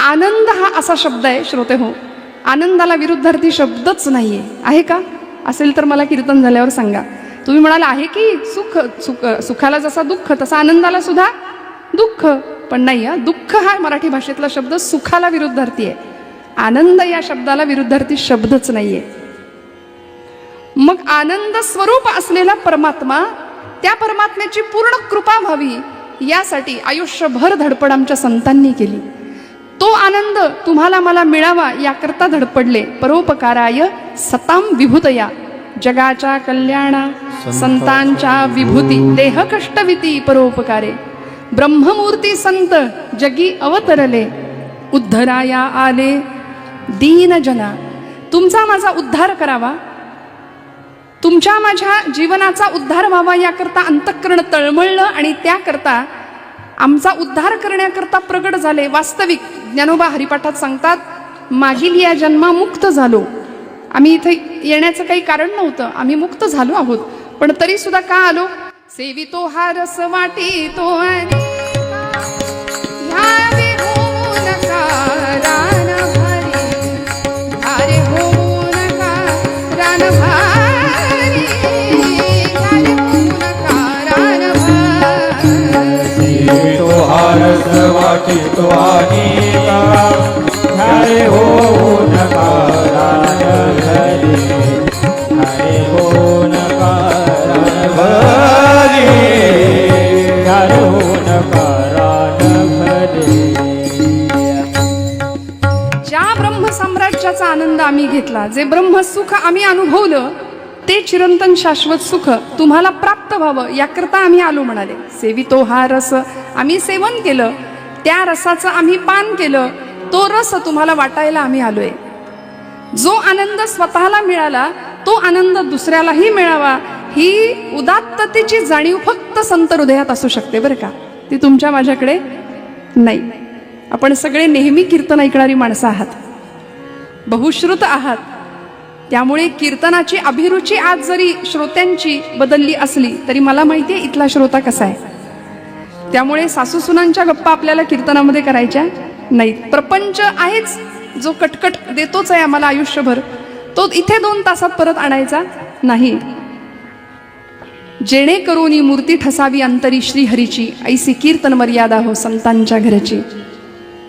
आनंद हा असा शब्द आहे श्रोते हो, आनंदाला विरुद्धार्थी शब्दच नाहीये, आहे का? असेल तर मला कीर्तन झाल्यावर सांगा. तुम्ही म्हणाल आहे की सुख, सुखाला जसा दुःख तसा आनंदाला सुद्धा दुःख, पण नाही. दुःख हा मराठी भाषेतला शब्द सुखाला विरुद्धार्थी आहे. आनंद या शब्दाला विरुद्धार्थी शब्दच नाहीये. मग आनंद स्वरूप असलेला परमात्मा, त्या परमात्म्याची पूर्ण कृपा व्हावी यासाठी आयुष्यभर धडपड आमच्या संतांनी केली. तो आनंद तुम्हाला मला मिळावा याकरता धडपडले. परोपकाराय सताम विभूतया, जगाच्या कल्याणा संतांच्या विभूती, देह कष्टविती परोपकारे. ब्रह्ममूर्ती संत जगी अवतरले, उद्धराया आले दीन जना. तुमचा माझा उद्धार करावा, तुमच्या माझ्या जीवनाचा उद्धार व्हावा याकरता अंतःकरण तळमळलं आणि त्याकरता आमचा उद्धार करण्याकरता प्रगट झाले. वास्तविक ज्ञानोबा हरिपाठात सांगतात, मागील या जन्मा मुक्त झालो. आम्ही इथे येण्याचं काही कारण नव्हतं, आम्ही मुक्त झालो आहोत, पण तरी सुद्धा का आलो? सेवितो हा रस वाटितो वाटितो अनेका, हरे हो नकारान भरे, हरे हो नकारान भरे, हरे हो नकारान भरे. ज्या ब्रह्म साम्राज्याचा आनंद आम्ही घेतला, जे ब्रह्म सुख आम्ही अनुभवलं, ते चिरंतन शाश्वत सुख तुम्हाला प्राप्त व्हावं याकरता आम्ही आलो म्हणाले. सेवितो हा रस, आम्ही सेवन केलं, त्या रसाचं आम्ही पान केलं, तो रस तुम्हाला वाटायला आम्ही आलोय. जो आनंद स्वतःला मिळाला तो आनंद दुसऱ्यालाही मिळावा, ही उदात्ततेची जाणीव फक्त संत हृदयात असू शकते बरं का, ती तुमच्या माझ्याकडे नाही. आपण सगळे नेहमी कीर्तन ऐकणारी माणसं आहात, बहुश्रुत आहात, त्यामुळे कीर्तनाची अभिरुची आज जरी श्रोत्यांची बदलली असली तरी मला माहिती आहे इथला श्रोता कसा आहे. त्यामुळे सासूसुनांच्या गप्पा आपल्याला कीर्तनामध्ये करायच्या नाहीत. प्रपंच आहेच, जो कटकट देतोच आहे आम्हाला आयुष्यभर, तो इथे 2 तासात परत आणायचा नाही. जेणेकरून मूर्ती ठसावी अंतरी श्रीहरीची, ऐसी कीर्तन मर्यादा हो संतांच्या घरची.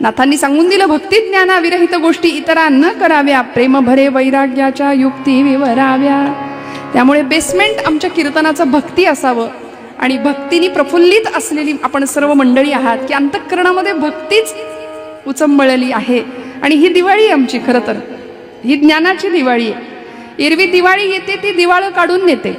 नाथांनी सांगून दिलं, भक्ती ज्ञाना विरहित गोष्टी इतरा न कराव्या, प्रेम भरे वैराग्याच्या युक्ती विवराव्या. त्यामुळे बेसमेंट आमच्या कीर्तनाचं भक्ती असावं, आणि भक्तीने प्रफुल्लित असलेली आपण सर्व मंडळी आहात की अंतःकरणामध्ये भक्तीच उचंबळली आहे. आणि ही दिवाळी आमची, खरं तर ही ज्ञानाची दिवाळी आहे. एरवी दिवाळी येते ती दिवाळं काढून नेते,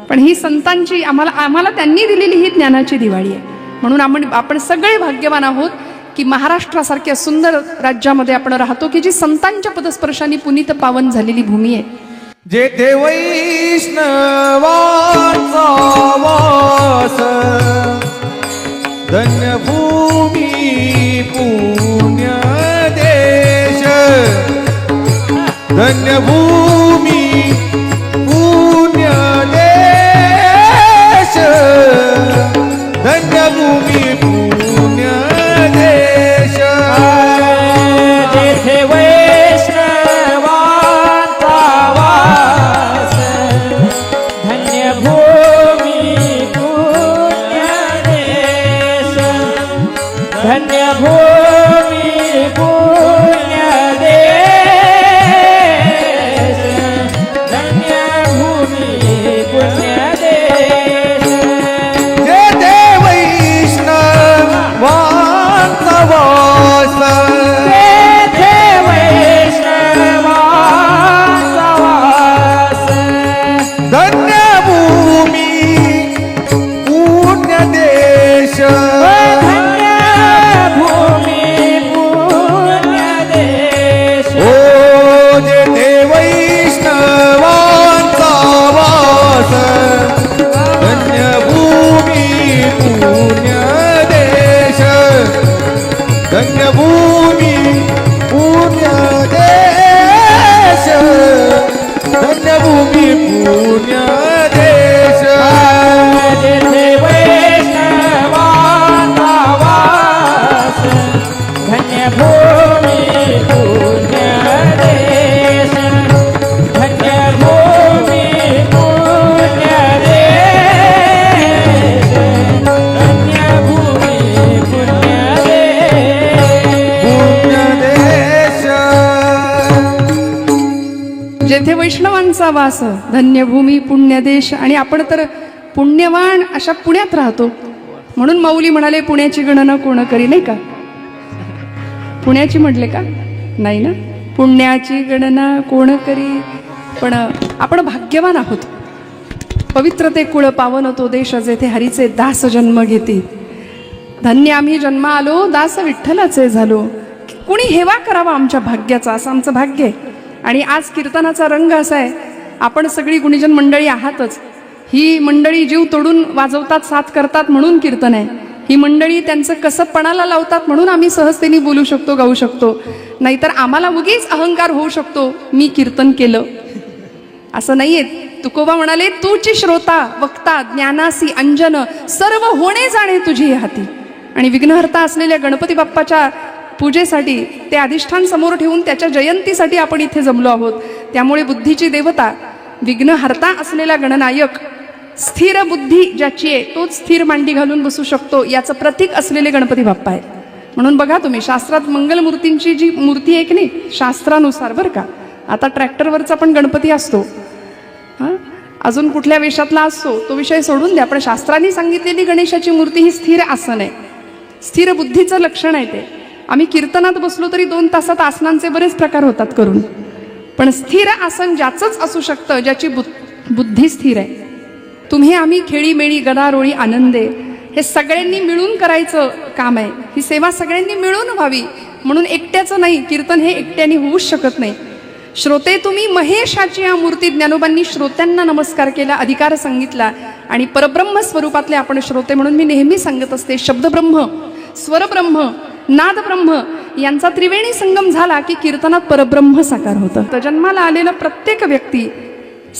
पण ही संतांची आम्हाला त्यांनी दिलेली ही ज्ञानाची दिवाळी आहे. म्हणून आपण सगळे भाग्यवान आहोत की महाराष्ट्रासारख्या सुंदर राज्यामध्ये आपण राहतो की जी संतांच्या पदस्पर्शाने पुनीत पावन झालेली भूमी आहे. जेथे वैष्णवांचा वास, धन्य भूमी पुण्य देश, धन्य भूमी पुण्य देश, धन्य भूमी पुण्य देश. जेथे धन्य भूमी पुण्य देश, धन्य भूमी पुण्य देश. जेथे वैष्णवांचा वास, जेथे वैष्णवांचा वास, धन्य भूमी पुण्य देश, धन्य भूमी पुण्य देश, धन्य भूमी पुण्य देश. जेथे वैष्णवांचा वास, धन्य धन्यभूमी पुण्यदेश धन्यभूमी पुण्यदेश धन्यभूमी पुण्यदेश पुण्यदेश जेथे वैष्णवांचा वास धन्यभूमी पुण्यदेश. आणि आपण तर पुण्यवान अशा पुण्यात राहतो म्हणून माऊली म्हणाले पुण्याची गणना कोण करी, नाही का? पुण्याची म्हटले का? नाही ना, पुण्याची गणना कोण करी. पण आपण भाग्यवान आहोत. पवित्र ते कुळ पावन तो देश जेथे हरीचे दास जन्म घेते. धन्य आम्ही जन्म आलो दास विठ्ठलाचे झालो. कुणी हेवा करावा आमच्या भाग्याचा, असं आमचं भाग्य आहे. आणि आज कीर्तनाचा रंग असा आहे, आपण सगळी गुणीजन मंडळी आहातच. ही मंडळी जीव तोडून वाजवतात, साथ करतात म्हणून कीर्तन आहे. ही मंडळी त्यांचं कसं पणाला लावतात म्हणून आम्ही सहजतेने बोलू शकतो, गाऊ शकतो. नाहीतर आम्हाला उगीच अहंकार होऊ शकतो, मी कीर्तन केलं. असं नाहीये. तुकोबा म्हणाले तूची श्रोता वक्ता ज्ञानासी अंजन सर्व होणे जाणे तुझी हाती. आणि विघ्नहर्ता असलेल्या गणपती बाप्पाच्या पूजेसाठी ते अधिष्ठान समोर ठेवून त्याच्या जयंतीसाठी आपण इथे जमलो आहोत. त्यामुळे बुद्धीची देवता विघ्नहर्ता असलेला गणनायक, स्थिर बुद्धी ज्याची आहे तोच स्थिर मांडी घालून बसू शकतो याचं प्रतीक असलेले गणपती बाप्पा आहे. म्हणून बघा तुम्ही शास्त्रात मंगलमूर्तींची जी मूर्ती आहे की नाही, शास्त्रानुसार बरं का, आता ट्रॅक्टरवरचा पण गणपती असतो, हां अजून कुठल्या वेशातला असतो तो विषय सोडून द्या, पण शास्त्रांनी सांगितलेली गणेशाची मूर्ती ही स्थिर आसन आहे. स्थिर बुद्धीचं लक्षण आहे ते. आम्ही कीर्तनात बसलो तरी 2 तासात आसनांचे बरेच प्रकार होतात करून, पण स्थिर आसन ज्याचंच असू शकतं ज्याची बुद्धी स्थिर आहे. तुम्ही आम्ही खेळीमेळी गदारोळी आनंदे हे सगळ्यांनी मिळून करायचं काम आहे. ही सेवा सगळ्यांनी मिळून व्हावी म्हणून एकट्याचं नाही. कीर्तन हे एकट्याने होऊच शकत नाही. श्रोते तुम्ही महेशाची या मूर्ती, ज्ञानोबांनी श्रोत्यांना नमस्कार केला, अधिकार सांगितला. आणि परब्रह्म स्वरूपातले आपण श्रोते म्हणून मी नेहमी सांगत असते, शब्दब्रह्म, स्वरब्रह्म, नादब्रह्म यांचा त्रिवेणी संगम झाला की कीर्तनात परब्रह्म साकार होतं. तर जन्माला आलेला प्रत्येक व्यक्ती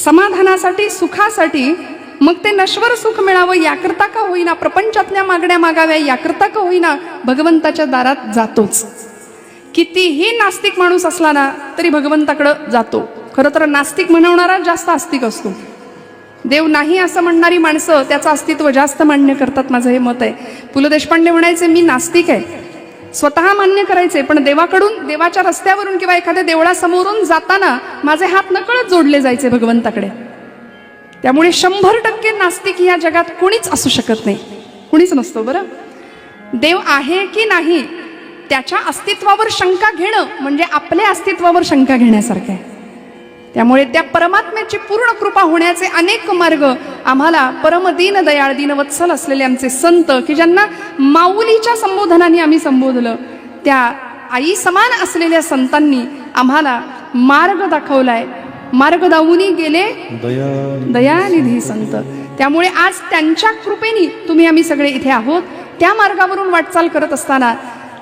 समाधानासाठी, सुखासाठी, मग ते नश्वर सुख मिळावं याकरता का होईना, प्रपंचातल्या मागण्या मागाव्या याकरता का होईना, भगवंताच्या दारात जातोच. कितीही नास्तिक माणूस असला ना तरी भगवंताकडं जातो. खरं तर नास्तिक म्हणवणारा जास्त आस्तिक असतो. देव नाही असं म्हणणारी माणसं त्याचं अस्तित्व जास्त मान्य करतात, माझं हे मत आहे. पु ल देशपांडे म्हणायचे मी नास्तिक आहे, स्वतः मान्य करायचे, पण देवाकडून, देवाच्या रस्त्यावरून किंवा एखाद्या देवळासमोरून जाताना माझे हात नकळत जोडले जायचे भगवंताकडे. त्यामुळे 100% नास्तिक या जगात कुणीच असू शकत नाही, कुणीच नसतो. बरं, देव आहे की नाही त्याच्या अस्तित्वावर शंका घेणं म्हणजे आपल्या अस्तित्वावर शंका घेण्यासारखं आहे. त्यामुळे त्या परमात्म्याची पूर्ण कृपा होण्याचे अनेक मार्ग आम्हाला परमदीन दयाळ दीनवत्सल असलेले आमचे संत, की ज्यांना माऊलीच्या संबोधनाने आम्ही संबोधलं, त्या आई समान असलेल्या संतांनी आम्हाला मार्ग दाखवलाय. मार्ग दावूनी गेले दयानिधी संत. त्यामुळे आज त्यांच्या कृपेने तुम्ही आम्ही सगळे इथे आहोत. त्या मार्गावरून वाटचाल करत असताना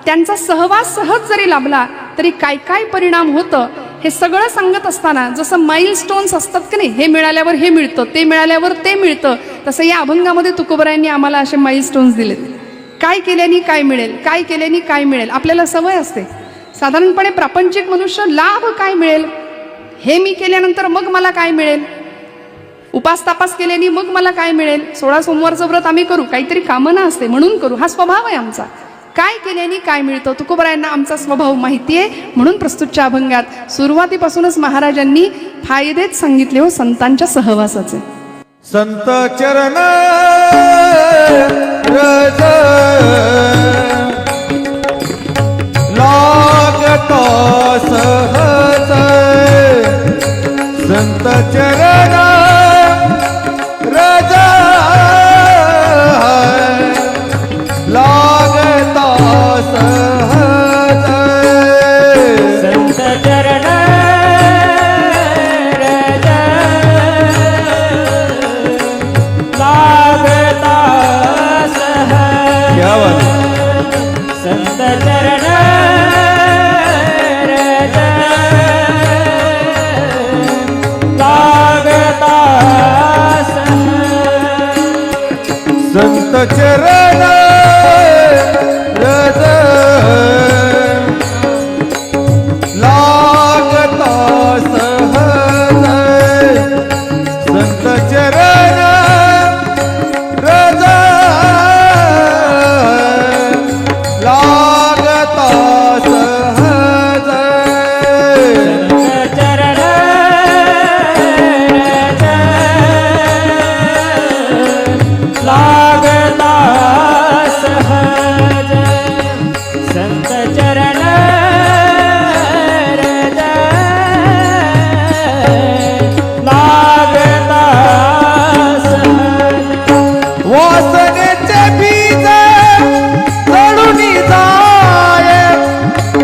त्यांचा सहवास सहज जरी लाभला तरी काय काय परिणाम होतं हे सगळं सांगत असताना, जसं माइलस्टोन्स असतात की नाही, हे मिळाल्यावर हे मिळतं, ते मिळाल्यावर ते मिळतं, तसं या अभंगामध्ये तुकोबरायांनी आम्हाला असे माइलस्टोन्स दिलेत. काय केल्याने काय मिळेल, काय केल्याने काय मिळेल. आपल्याला सवय असते साधारणपणे प्रापंचिक मनुष्य, लाभ काय मिळेल, हे मी केल्यानंतर मग मला काय मिळेल, उपास तापास केल्याने मग मला काय मिळेल, 16 सोमवारचं व्रत आम्ही करू, काहीतरी कामना असते म्हणून करू, हा स्वभाव आहे आमचा. काय केल्याने काय मिळतं, तुकोबरायांना आमचा स्वभाव माहिती आहे. म्हणून प्रस्तुतच्या अभंगात सुरुवातीपासूनच महाराजांनी फायदेच सांगितले हो संतांच्या सहवासाचे. संत चरण रज लागता सहज, संत चरण रज लागता सहज, संत चरण रज लागता सहज. क्या बात है? संत चरण रज लागता सहज. संत चरण रज चरण रज लागता सहज वासनेचे बीज जळूनी जाय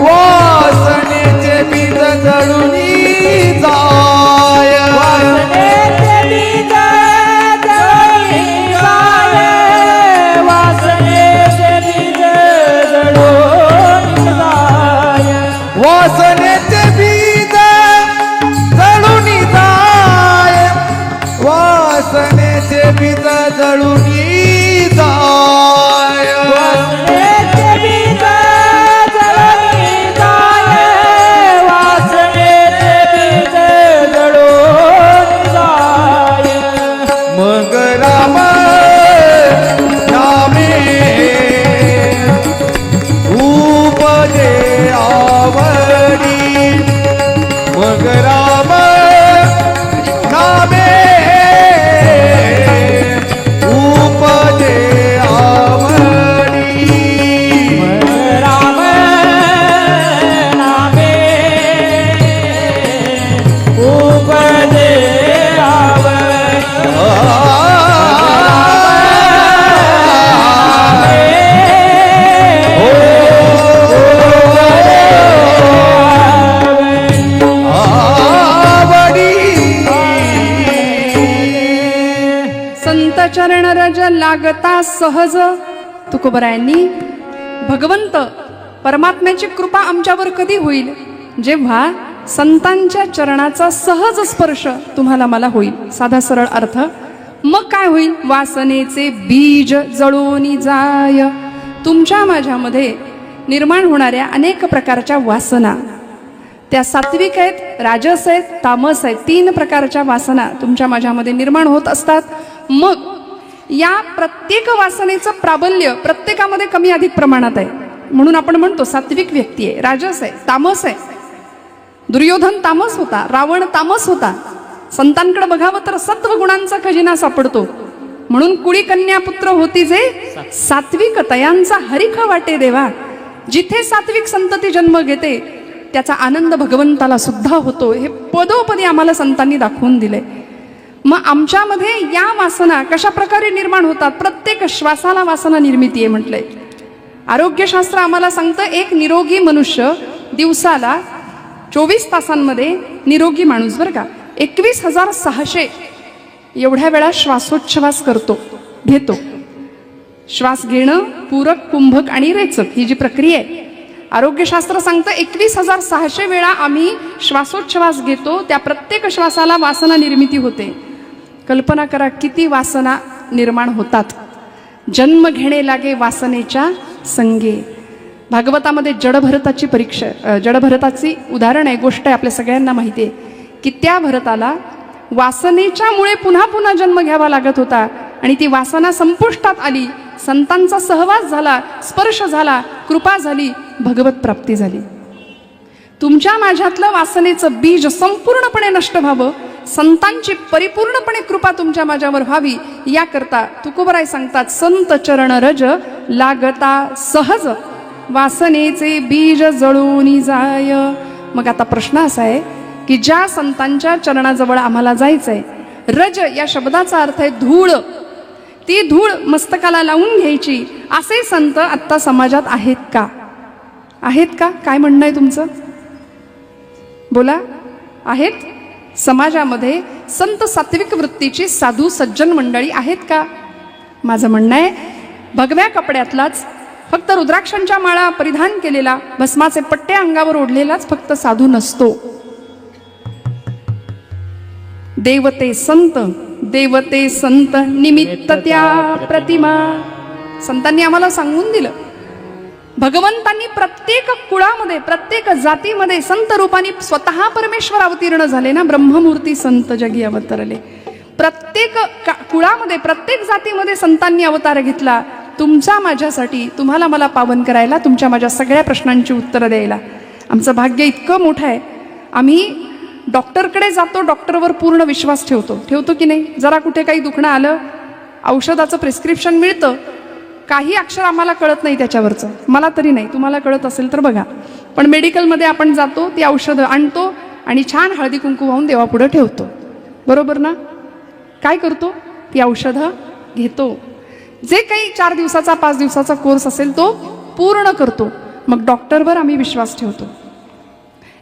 वासनेचे बीज जळूनी जाय वासनेचे बीज जळूनी जाय वासनेचे बीज जळूनी जाय वासनेचे बीज जळूनी जाय वासनेचे बीज जळूनी जाय वासनेचे बीज जळूनी जाय वासनेचे बीज जळूनी जाय मग राम नामे उपजे आवडी मग राम नामे उपजे आवडी राम नामे उपदे संत चरण रज लागता सहज. तुकोबरायांनी भगवंत परमात्म्याची कृपा आमच्यावर कधी होईल, जेव्हा संतांच्या चरणाचा सहज स्पर्श तुम्हाला मला होईल. साधा सरळ अर्थ. मग काय होईल? वासनेचे बीज जळून जाय. तुमच्या माझ्यामध्ये निर्माण होणाऱ्या अनेक प्रकारच्या वासना, त्या सात्विक आहेत, राजस आहेत, तामस आहेत. 3 प्रकारच्या वासना तुमच्या माझ्यामध्ये निर्माण होत असतात. मग या प्रत्येक वासनेचं प्राबल्य प्रत्येकामध्ये कमी अधिक प्रमाणात आहे. म्हणून आपण म्हणतो सात्विक व्यक्ती आहे, राजस आहे, तामस आहे. दुर्योधन तामस होता, रावण तामस होता. संतांकडे बघावं तर सत्व गुणांचा खजिना सापडतो. म्हणून कुळी कन्या पुत्र होती जे सात्विक तयांचा हरिख वाटे देवा. जिथे सात्विक संतती जन्म घेते त्याचा आनंद भगवंताला सुद्धा होतो. हे पदोपदी आम्हाला संतांनी दाखवून दिले. मग आमच्यामध्ये या वासना कशा प्रकारे निर्माण होतात? प्रत्येक श्वासाला वासना निर्मिती आहे म्हटलंय. आरोग्यशास्त्र आम्हाला सांगतं एक निरोगी मनुष्य दिवसाला 24 तासांमध्ये निरोगी माणूस बरं का 21,600 एवढ्या वेळा श्वासोच्छ्वास करतो, घेतो. श्वास घेणं, पूरक, कुंभक आणि रेचक ही जी प्रक्रिया आहे, आरोग्यशास्त्र सांगतं 21,600 वेळा आम्ही श्वासोच्छ्वास घेतो. त्या प्रत्येक श्वासाला वासना निर्मिती होते. कल्पना करा किती वासना निर्माण होतात. जन्म घेणे लागे वासनेच्या संगे. भागवतामध्ये जडभरताची जडभरताची उदाहरण आहे, गोष्ट आहे, आपल्या सगळ्यांना माहिती आहे की त्या भरताला वासनेच्या मुळे पुन्हा पुन्हा जन्म घ्यावा लागत होता. आणि ती वासना संपुष्टात आली. संतांचा सहवास झाला, स्पर्श झाला, कृपा झाली, भगवत प्राप्ती झाली. तुमच्या माझ्यातलं वासनेचं बीज संपूर्णपणे नष्ट व्हावं, संतांची परिपूर्णपणे कृपा तुमच्या माझ्यावर व्हावी, याकरता तुकोबराय सांगतात संत चरण रज लागता सहज वासनेचे बीज जळून जाय. मग आता प्रश्न असा आहे की ज्या संतांच्या चरणाजवळ आम्हाला जायचंय, रज या शब्दाचा अर्थ आहे धूळ. ती धूळ मस्तकाला लावून घ्यायची, असे संत आत्ता समाजात आहेत का? आहेत का? काय म्हणणं आहे तुमचं? बोला. आहेत? समाजामध्ये संत सात्विक वृत्तीची साधू सज्जन मंडळी आहेत का? माझं म्हणणं आहे भगव्या कपड्यातलाच, फक्त रुद्राक्षांच्या माळा परिधान केलेला, भस्माचे पट्टे अंगावर ओढलेलाच फक्त साधू नसतो. देवते संत, देवते संत निमित्त त्या प्रतिमा. संतांनी आम्हाला सांगून दिलं, भगवंतांनी प्रत्येक कुळामध्ये, प्रत्येक जातीमध्ये संत रूपाने स्वतः परमेश्वर अवतीर्ण झाले ना. ब्रह्ममूर्ती संत जगी अवतरले. प्रत्येक कुळामध्ये, प्रत्येक जातीमध्ये संतांनी अवतार घेतला तुमचा माझ्यासाठी, तुम्हाला मला पावन करायला, तुमच्या माझ्या सगळ्या प्रश्नांची उत्तरं द्यायला. आमचं भाग्य इतकं मोठं आहे. आम्ही डॉक्टरकडे जातो, डॉक्टरवर पूर्ण विश्वास ठेवतो की नाही? जरा कुठे काही दुखणं आलं, औषधाचं प्रिस्क्रिप्शन मिळतं, काही अक्षर आम्हाला कळत नाही त्याच्यावरचं, मला तरी नाही, तुम्हाला कळत असेल तर बघा. पण मेडिकलमध्ये आपण जातो, ती औषधं आणतो आणि छान हळदी कुंकू वाहून देवापुढं ठेवतो, बरोबर ना? काय करतो? ती औषधं घेतो, जे काही 4 दिवसाचा 5 दिवसाचा कोर्स असेल तो पूर्ण करतो. मग डॉक्टरवर आम्ही विश्वास ठेवतो.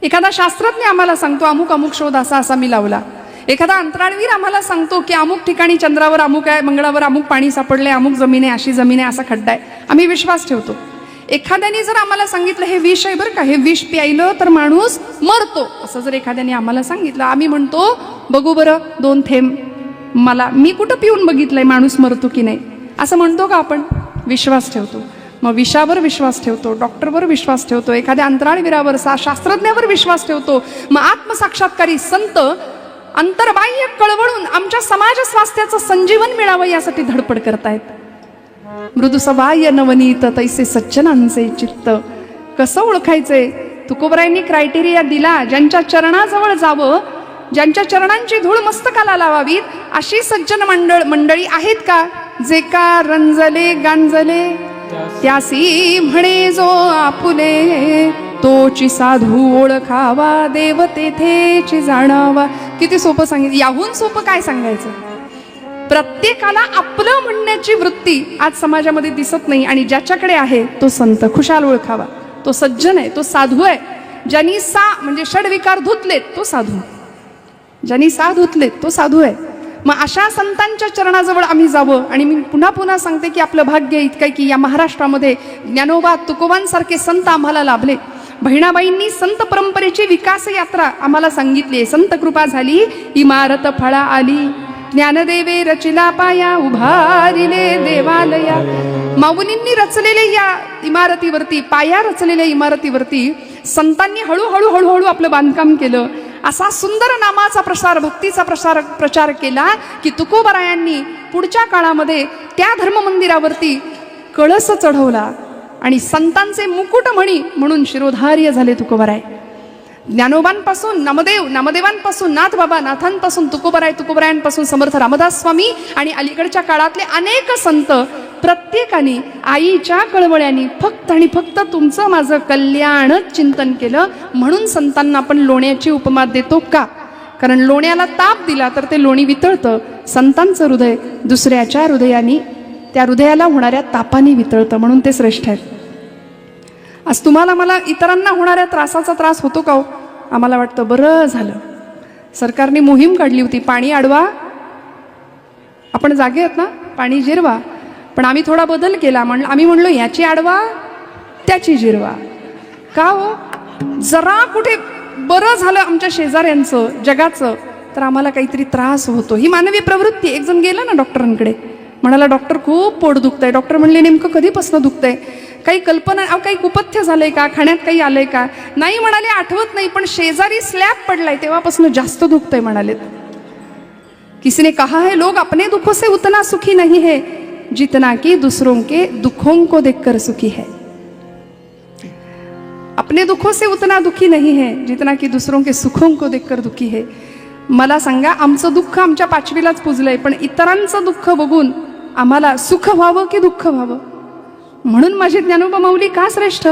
एखादा शास्त्रज्ञ आम्हाला सांगतो अमुक अमुक शोध असा असा मी लावला, एखादा अंतराळवीर आम्हाला सांगतो की अमुक ठिकाणी चंद्रावर अमुक आहे, मंगळावर अमुक पाणी सापडले, अमुक जमीन आहे, अशी जमीन आहे, असा खड्डा आहे, आम्ही विश्वास ठेवतो. एखाद्याने जर आम्हाला सांगितलं हे विष आहे बरं का, हे विष प्यायलं तर माणूस मरतो, असं जर एखाद्याने आम्हाला सांगितलं, आम्ही म्हणतो बघू बरं 2 थेंब, मी कुठं पिऊन बघितलंय माणूस मरतो की नाही, असं म्हणतो का आपण? विश्वास ठेवतो. मग विषावर विश्वास ठेवतो, डॉक्टरवर विश्वास ठेवतो, एखाद्या अंतराळवीरावर शास्त्रज्ञावर विश्वास ठेवतो. मग आत्मसाक्षात्कारी संत अंतर्बाह्य कळवळून आमच्या समाज स्वास्थ्याचं संजीवन मिळावं यासाठी धडपड करतायत. मृदुसबाह्य नवनीत तैसे सज्जनांचे चित्त. कसं ओळखायचंय? तुकोबरायांनी क्रायटेरिया दिला, ज्यांच्या चरणाजवळ जावं, ज्यांच्या चरणांची धूळ मस्तकाला लावावीत, अशी सज्जन मंडळी आहेत का? जे का रंजले गांजले त्यासी म्हणे जो आपुले, तोची साधू ओळखावा, देव तेथेची जाणावा. किती सोपं सांगितलं, याहून सोपं काय सांगायचं? प्रत्येकाला आपलं म्हणण्याची वृत्ती आज समाजामध्ये दिसत नाही, आणि ज्याच्याकडे आहे तो संत खुशाल ओळखावा, तो सज्जन आहे, तो साधू आहे. ज्यांनी म्हणजे षडविकार धुतलेत तो साधू, ज्यांनी धुतलेत तो साधू आहे. मग अशा संतांच्या चरणाजवळ आम्ही जावं. आणि मी पुन्हा पुन्हा सांगते की आपलं भाग्य इतकं की या महाराष्ट्रामध्ये ज्ञानोबा तुकोबांसारखे संत आम्हाला लाभले. बहिणाबाईंनी संत परंपरेची विकास यात्रा आम्हाला सांगितली. संत कृपा झाली इमारत फळा आली, ज्ञानदेवे रचिला पाया, उभारिले देवालया. माऊलींनी रचलेल्या या इमारतीवरती, पाया रचलेल्या इमारतीवरती संतांनी हळूहळू हळूहळू आपलं बांधकाम केलं. असा सुंदर नामाचा प्रसार, भक्तीचा प्रचार केला की तुकोबरायांनी पुढच्या काळामध्ये त्या धर्ममंदिरावरती कळस चढवला आणि संतांचे मुकुट म्हणून शिरोधार्य झाले तुकोबराय. ज्ञानोबांपासून नामदेव, नामदेवांपासून नाथबाबा, नाथांपासून तुकोबरायांपासून समर्थ रामदास स्वामी आणि अलीकडच्या काळातले अनेक संत, प्रत्येकाने आईच्या कळवळ्यांनी फक्त आणि फक्त तुमचं माझं कल्याणच चिंतन केलं. म्हणून संतांना आपण लोण्याची उपमा देतो का? कारण लोण्याला ताप दिला तर ते लोणी वितळतं. संतांचं हृदय दुसऱ्याच्या हृदयाने, त्या हृदयाला होणाऱ्या तापाने वितळतं, म्हणून ते श्रेष्ठ आहेत. आज तुम्हाला मला इतरांना होणाऱ्या त्रासाचा त्रास होतो का हो? आम्हाला वाटतं बरं झालं सरकारने मोहीम काढली होती, पाणी अडवा, आपण जागे आहेत ना, पाणी जिरवा. पण आम्ही थोडा बदल केला, आम्ही म्हणलो याची अडवा त्याची जिरवा. का हो? जरा कुठे बरं झालं आमच्या शेजाऱ्यांचं, जगाचं, तर आम्हाला काहीतरी त्रास होतो. ही मानवी प्रवृत्ती. एक जण गेला ना डॉक्टरांकडे, म्हणाला डॉक्टर खूप पोट दुखतंय. डॉक्टर म्हणले नेमकं कधीपासून दुखतंय? काही कल्पना, काही कुपथ्य झालंय का, खाण्यात काही आलंय का? नाही म्हणाले, आठवत नाही, पण शेजारी स्लॅब पडलाय तेव्हापासून जास्त दुखतंय म्हणालेत. किसी ने कहा है लोग अपने दुखों से उतना सुखी नहीं है जितना कि दूसरों के दुखों को देखकर सुखी है. अपने दुखों से उतना दुखी नहीं है जितना कि दूसरों के सुखों को देखकर दुखी है. मला सांगा, आमचं दुःख आमच्या पाचवीलाच पुजलंय, पण इतरांचं दुःख बघून आम्हाला सुख व्हावं की दुःख व्हावं? म्हणून माझे ज्ञानोबा माऊली का श्रेष्ठ?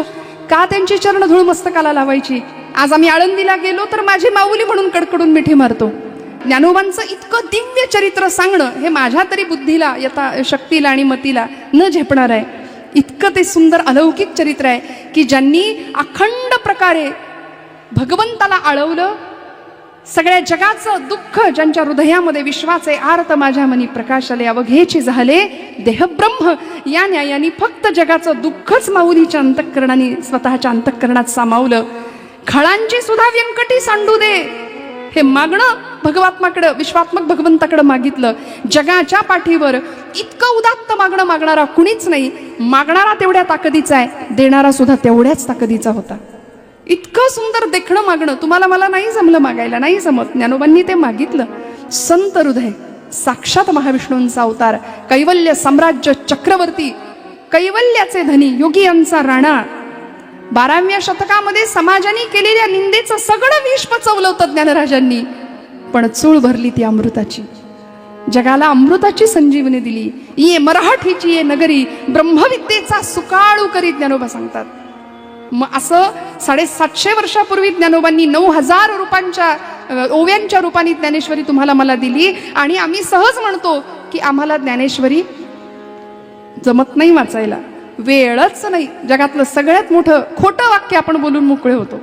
का त्यांची चरण धूळ मस्तकाला लावायची? आज आम्ही आळंदीला गेलो तर माझी माऊली म्हणून कडकडून मिठी मारतो. ज्ञानोबांचं इतकं दिव्य चरित्र सांगणं हे माझ्या तरी बुद्धीला, यथा शक्तीला आणि मतीला न झेपणार आहे. इतकं ते सुंदर अलौकिक चरित्र आहे की ज्यांनी अखंड प्रकारे भगवंताला आळवलं. सगळ्या जगाचं दुःख ज्यांच्या हृदयामध्ये विश्वाचे आर्त माझ्या मनी प्रकाशले, अवघेची झाले देहब्रह्म, या न्यायाने फक्त जगाचं दुःखच माऊलीच्या अंतःकरणाने, स्वतःच्या अंतःकरणात सामावलं. खळांची सुद्धा व्यंकटी सांडू दे, हे मागणं भगवात्माकडं, विश्वात्मक भगवंताकडं मागितलं. जगाच्या पाठीवर इतकं उदात्त मागणं मागणारा कुणीच नाही. मागणारा तेवढ्या ताकदीचा आहे, देणारा सुद्धा तेवढ्याच ताकदीचा होता. इतकं सुंदर देखणं मागणं तुम्हाला मला नाही जमलं मागायला, नाही जमत. ज्ञानोबांनी ते मागितलं. संत हृदय साक्षात महाविष्णूंचा अवतार, कैवल्य साम्राज्य चक्रवर्ती, कैवल्याचे धनी, योगी यांचा राणा. 12व्या शतकामध्ये समाजाने केलेल्या निंदेचं सगळं विष पचवलं होतं ज्ञानराजांनी, पण चूळ भरली ती अमृताची. जगाला अमृताची संजीवनी दिली. ये मराठीची ये नगरी ब्रह्मविद्येचा सुकाळू करी ज्ञानोबा सांगतात. मग असं 750 वर्षापूर्वी ज्ञानोबांनी 9000 रूपांच्या ओव्यांच्या रूपाने ज्ञानेश्वरी तुम्हाला मला दिली. आणि आम्ही सहज म्हणतो की आम्हाला ज्ञानेश्वरी जमत नाही वाचायला, वेळच नाही. जगातलं सगळ्यात मोठं खोटं वाक्य आपण बोलून मोकळे होतो.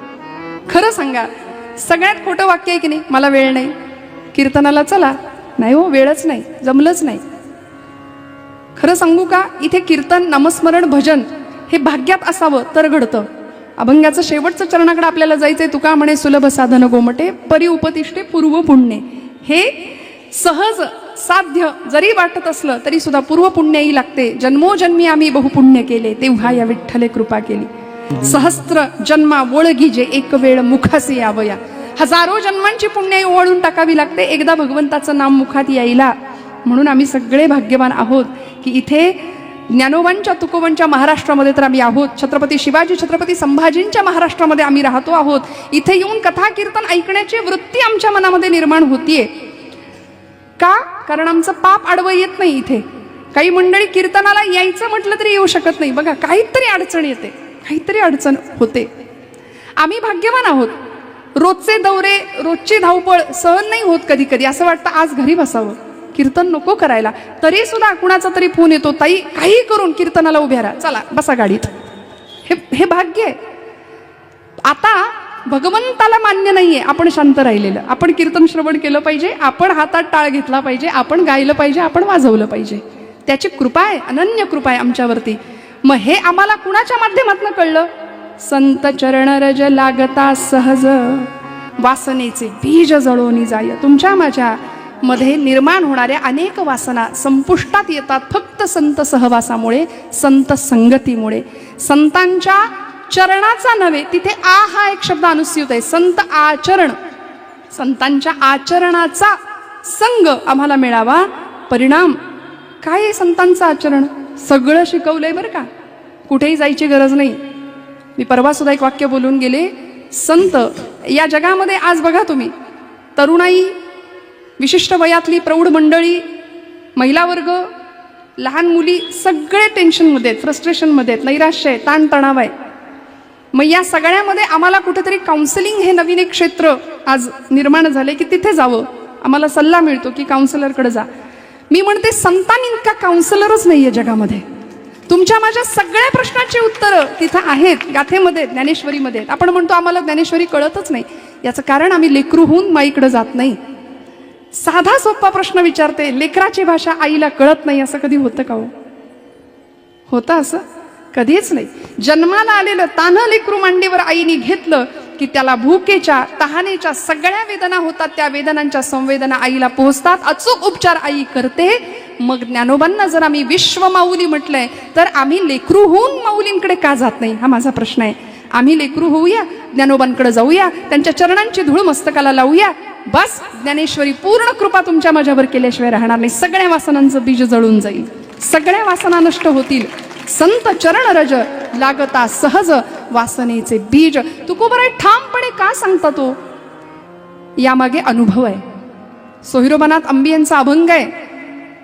खरं सांगा, सगळ्यात खोटं वाक्य आहे की नाही, मला वेळ नाही. कीर्तनाला चला, नाही हो, वेळच नाही, जमलंच नाही. खरं सांगू का, इथे कीर्तन, नामस्मरण, भजन हे भाग्यात असावं तर घडतं. अभंगाचं शेवटचं चरणाकडे आपल्याला जायचंय. तुका म्हणे सुलभ साधन गोमटे परी उपतिष्ठे पूर्व पुण्य. हे सहज साध्य जरी वाटत असलं तरी सुद्धा पूर्व पुण्याही लागते. जन्मोजन्मी आम्ही बहुपुण्य केले तेव्हा या विठ्ठले कृपा केली. सहस्त्र जन्मा वळगी जे एक वेळ मुखासी यावया. हजारो जन्मांची पुण्य ओवाळून टाकावी लागते एकदा भगवंताचं नाम मुखात यायला. म्हणून आम्ही सगळे भाग्यवान आहोत की इथे ज्ञानोबांच्या तुकोबांच्या महाराष्ट्रामध्ये तर आम्ही आहोत. छत्रपती शिवाजी छत्रपती संभाजींच्या महाराष्ट्रामध्ये आम्ही राहतो आहोत. इथे येऊन कथा कीर्तन ऐकण्याची वृत्ती आमच्या मनामध्ये निर्माण होतीये. का? कारण आमचं पाप आडवं येत नाही. इथे काही मंडळी कीर्तनाला यायचं म्हटलं तरी येऊ शकत नाही. बघा, काहीतरी अडचण येते, काहीतरी अडचण होते. आम्ही भाग्यवान आहोत. रोजचे दौरे, रोजची धावपळ सहन नाही होत. कधी कधी असं वाटतं आज घरी बसावं, कीर्तन नको करायला. तरी सुद्धा कुणाचा तरी फोन येतो, ताई काही करून कीर्तनाला उभ्या राहा, चला बसा गाडीत. हे भाग्य आहे. आता भगवंताला मान्य नाहीये आपण शांत राहिलेलं. आपण कीर्तन श्रवण केलं पाहिजे, आपण हातात टाळ घेतला पाहिजे, आपण गायलं पाहिजे, आपण वाजवलं पाहिजे. त्याची कृपा आहे, अनन्य कृपा आहे आमच्यावरती. मग हे आम्हाला कुणाच्या माध्यमातून कळलं? संत चरण रज लागता सहज वासनेचे बीज जळोनी जाय. तुमच्या माझ्या मध्ये निर्माण होणाऱ्या अनेक वासना संपुष्टात येतात फक्त संत सहवासामुळे, संत संगतीमुळे. संतांच्या चरणाचा नव्हे, तिथे आ हा एक शब्द अनुस्यूत आहे. संत आचरण, संतांच्या आचरणाचा संग आम्हाला मिळावा. परिणाम काय आहे संतांचं आचरण? सगळं शिकवलंय बरं का, कुठेही जायची गरज नाही. मी परवा सुद्धा एक वाक्य बोलून गेले. संत या जगामध्ये आज बघा तुम्ही, तरुणाई, विशिष्ट वयातली प्रौढ मंडळी, महिला वर्ग, लहान मुली सगळे टेन्शनमध्ये आहेत, फ्रस्ट्रेशनमध्ये आहेत, नैराश्य आहे, ताणतणाव आहे. मग या सगळ्यामध्ये आम्हाला कुठेतरी काउन्सिलिंग हे नवीन एक क्षेत्र आज निर्माण झाले की तिथे जावं. आम्हाला सल्ला मिळतो की काउन्सिलरकडे जा. मी म्हणते संतांइतका काउन्सिलरच नाही आहे जगामध्ये. तुमच्या माझ्या सगळ्या प्रश्नांची उत्तरं तिथं आहेत, गाथेमध्ये, ज्ञानेश्वरीमध्ये. आपण म्हणतो आम्हाला ज्ञानेश्वरी कळतच नाही. याचं कारण आम्ही लेकरू होऊन माईकडे जात नाही. साधा सोपा प्रश्न विचारते, लेकराची भाषा आईला कळत नाही, असं कधी होतं का हो? होतं असं? कधीच नाही. जन्माला आलेलं तान्हं लेकरू मांडीवर आईने घेतलं की त्याला भूकेच्या, तहानेच्या सगळ्या वेदना होतात. त्या वेदनांच्या संवेदना आईला पोहोचतात. अचूक उपचार आई करते. मग ज्ञानोबांना जर आम्ही विश्व माऊली म्हटलंय तर आम्ही लेकरू होऊन माऊलींकडे का जात नाही, हा माझा प्रश्न आहे. आम्ही लेकरू होऊया, ज्ञानोबांकडे जाऊया, त्यांच्या चरणांची धूळ मस्तकाला लावूया. बस ज्ञानेश्वरी पूर्ण कृपा तुमच्या माझ्यावर केल्याशिवाय राहणार नाही. सगळ्या वासनांचं बीज जळून जाईल, सगळ्या वासना नष्ट होतील. संत चरण रज लागता सहज वासनेचे बीज. तुकोबाराय ठामपणे का सांगता तो? यामागे अनुभव आहे. सोहिरोबानाथ अंबी यांचा अभंग आहे,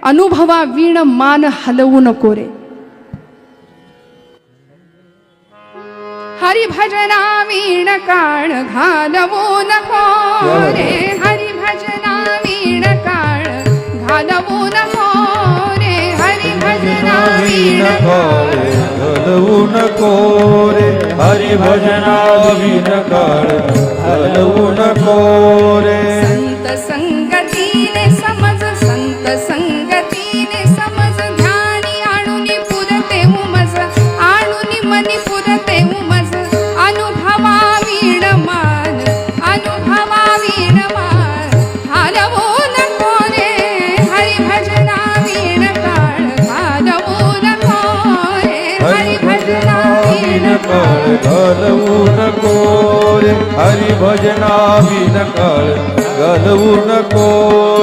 अनुभवा वीण मान हलवू नको रे. हरिभजना वीण काळ घालवू नको रे. हरिभजना वीण काळ घालवू नको रे. हरिभजना वीण काळ घालवू नको रे. हरिभजना वीण काळ घालवू नको रे. संत संगतीने समज, संत संगतीने समज, ध्यानी आणूनी पुरते उमज, आणूनी मनी पुरते उमज. अनुभवा वीण मान, अनुभवा वीण मान हलवू नको रे. हरिभजना वीण काळ घालवू नको रे. हरिभजना वीण काळ घालवू नको रे. हरिभजना वीण काळ घालवू नको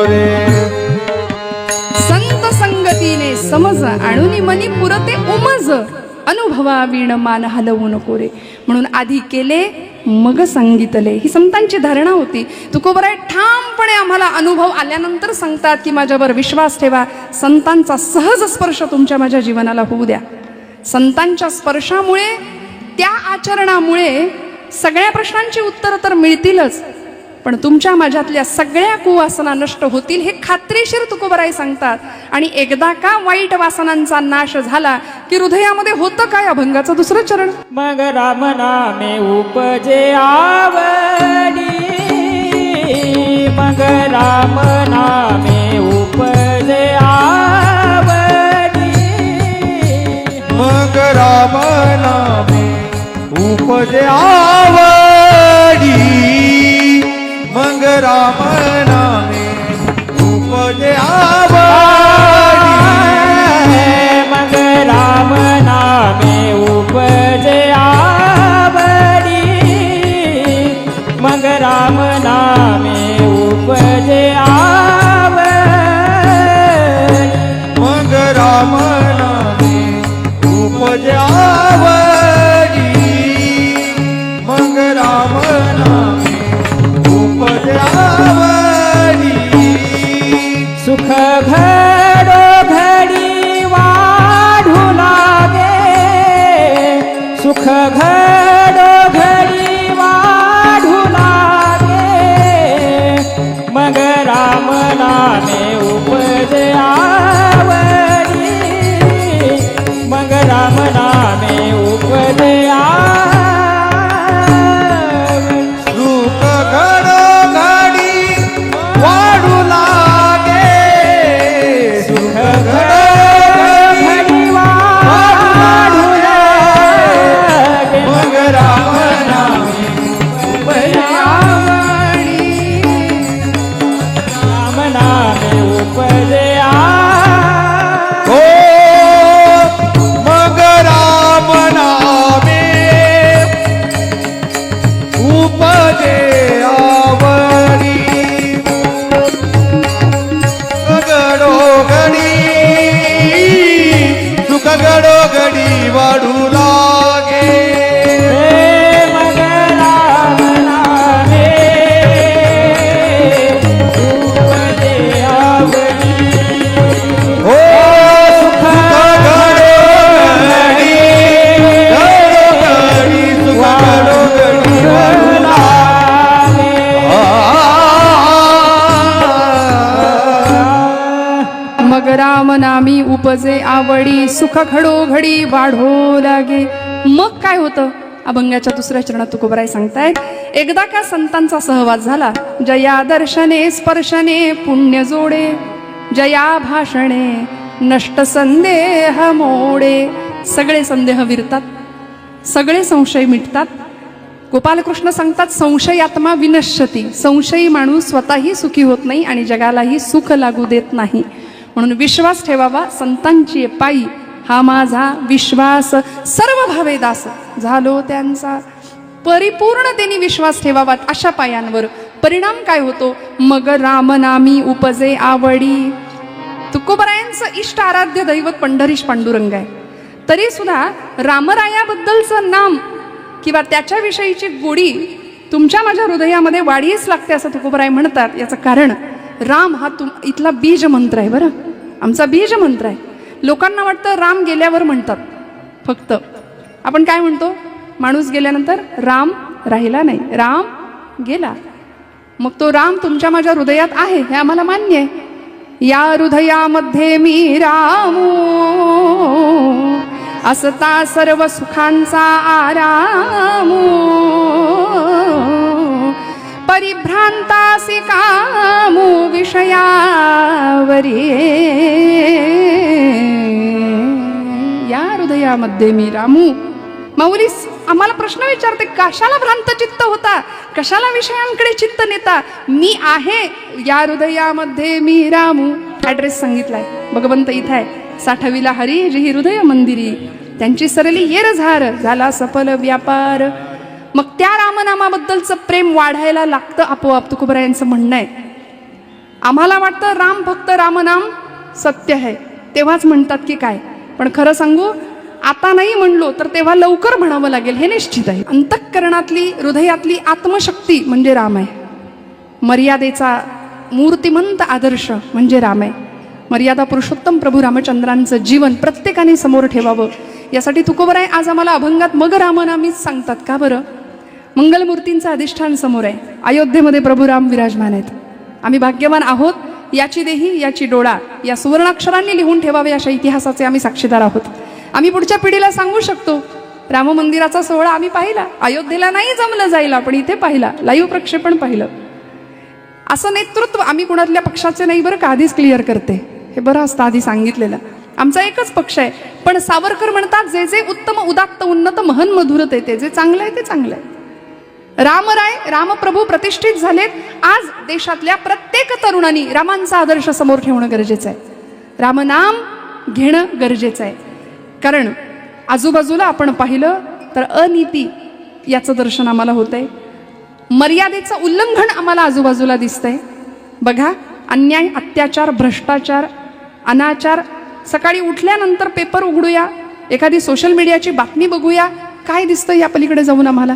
रे. संत संगतीने समज, आणूनी मनी पुरते उमज. अनुभवा वीण मान हलवू नको रे. म्हणून आधी केले मग सांगितले. ही संतांची धारणा होती. तुकोबराय ठामपणे आम्हाला अनुभव आल्यानंतर सांगतात की माझ्यावर विश्वास ठेवा. संतांचा सहज स्पर्श तुमच्या माझ्या जीवनाला होऊ द्या. संतांच्या स्पर्शामुळे, त्या आचरणामुळे सगळ्या प्रश्नांची उत्तरं तर मिळतीलच, पण तुमच्या माझ्यातल्या सगळ्या कुवासना नष्ट होतील हे खात्रीशीर तुकोबराय सांगतात. आणि एकदा का वाईट वासनांचा नाश झाला की हृदयामध्ये होतं काय? अभंगाचं दुसरं चरण. मग राम नामे उपजे आवडी, मग राम नामे उपजे आवडी, मग राम नामे उपजे आवडी, मग राम नामे उपजे आवडी, मग राम नामे उपजे आवडी, मग राम नामे उपजे आवडी, मग राम नामे उपजे आवडी, मग राम नामे उपजे आवडी. सुख घडो घडी वाढू लागे, सुख घडो घडी वाढू लागे, मग राम नामे उपजे आवडी, मग राम नामे उपजे आवडी. सुख घडोघडी वाढू लागे, सुख घडोघडी वाढू लागे, मग राम नामे उपजे आवडी, राम नामे उपजे आवडी. हो मग राम नामे उपजे आवडी, घडोघडी सुख घडोघडी वाढू लागे, मग राम नामे उपजे आवडी, हो सुख घडोघडी, घडोघडी सुख घडोघडी वाढू लागे. मग राम नामी उपजे आवडी, सुख घडोघडी वाढो लागे. मग काय होतं? अभंगाच्या दुसऱ्या चरणात तुकोबराय सांगतायत, एकदा का संतांचा सहवास झाला, जया दर्शने स्पर्शने पुण्य जोडे, जया भाषणे नष्ट संदेह मोडे. सगळे संदेह विरतात, सगळे संशय मिटतात. गोपालकृष्ण सांगतात, संशयात्मा विनश्यती. संशयी माणूस स्वतःही सुखी होत नाही आणि जगालाही सुख लागू देत नाही. म्हणून विश्वास ठेवावा संतांची पायी, हा माझा विश्वास सर्व भावे दास झालो त्यांचा. परिपूर्णतेने विश्वास ठेवावा अशा पायांवर. परिणाम काय होतो? मग रामनामी उपजे आवडी. तुकोबरायांचं इष्ट आराध्य दैवत पंढरीश पांडुरंग आहे, तरी सुद्धा रामरायाबद्दलचं नाम किंवा त्याच्याविषयीची गोडी तुमच्या माझ्या हृदयामध्ये वाढीच लागते असं तुकोबराय म्हणतात. याचं कारण राम हा इथला बीज मंत्र आहे. बरं, आमचा बीज मंत्र आहे. लोकांना वाटतं राम गेल्यावर म्हणतात फक्त. आपण काय म्हणतो? माणूस गेल्यानंतर राम राहिला नाही, राम गेला. मग तो राम तुमच्या माझ्या हृदयात आहे हे आम्हाला मान्य आहे. या हृदयामध्ये मी रामू, असता सर्व सुखांचा आरामू, परिभ्रांतासी कामू विषयावरी, या हृदयामध्ये मी रामू. माऊली आम्हाला प्रश्न विचारते, कशाला भ्रांत चित्त होता, कशाला विषयांकडे चित्त नेता? मी आहे या हृदयामध्ये मी रामू. ॲड्रेस सांगितलाय, भगवंत इथं आहे. साठविला हरी जी हृदय मंदिरी, त्यांची सरली येर झार, झाला सफल व्यापार. मग त्या रामनामाबद्दलचं प्रेम वाढायला लागतं आपोआप. तुकोबरायांचं म्हणणं आहे. आम्हाला वाटतं राम फक्त रामनाम सत्य आहे तेव्हाच म्हणतात की काय, पण खरं सांगू, आता नाही म्हणलो तर तेव्हा लवकर म्हणावं लागेल हे निश्चित आहे. अंतःकरणातली हृदयातली आत्मशक्ती म्हणजे राम आहे. मर्यादेचा मूर्तिमंत आदर्श म्हणजे राम आहे. मर्यादा पुरुषोत्तम प्रभू रामचंद्रांचं जीवन प्रत्येकाने समोर ठेवावं. यासाठी तुकोबराय आज आम्हाला अभंगात मग रामनामीच सांगतात. का बरं? मंगलमूर्तींचं अधिष्ठान समोर आहे. अयोध्येमध्ये प्रभू राम विराजमान आहेत. आम्ही भाग्यवान आहोत. याची देही याची डोळा या सुवर्णाक्षरांनी लिहून ठेवावे अशा इतिहासाचे आम्ही साक्षीदार आहोत. आम्ही पुढच्या पिढीला सांगू शकतो राम मंदिराचा सोहळा आम्ही पाहिला. अयोध्येला नाही जमलं जायला पण इथे पाहिला, लाईव्ह प्रक्षेपण पाहिलं. असं नेतृत्व आम्ही कुणातल्या पक्षाचे नाही बरं का, आधीच क्लिअर करते. हे बरं असतं आधी सांगितलेलं. आमचा एकच पक्ष आहे. पण सावरकर म्हणतात जे जे उत्तम उदात्त उन्नत महन मधुर ते जे चांगलं आहे ते चांगलं आहे. रामराय रामप्रभू प्रतिष्ठित झालेत. आज देशातल्या प्रत्येक तरुणांनी रामांचा आदर्श समोर ठेवणं गरजेचं आहे. रामनाम घेणं गरजेचं आहे. कारण आजूबाजूला आपण पाहिलं तर अनीती याचं दर्शन आम्हाला होतंय. मर्यादेचं उल्लंघन आम्हाला आजूबाजूला दिसतंय. बघा, अन्याय, अत्याचार, भ्रष्टाचार, अनाचार. सकाळी उठल्यानंतर पेपर उघडूया, एखादी सोशल मीडियाची बातमी बघूया, काय दिसतं या पलीकडे जाऊन आम्हाला?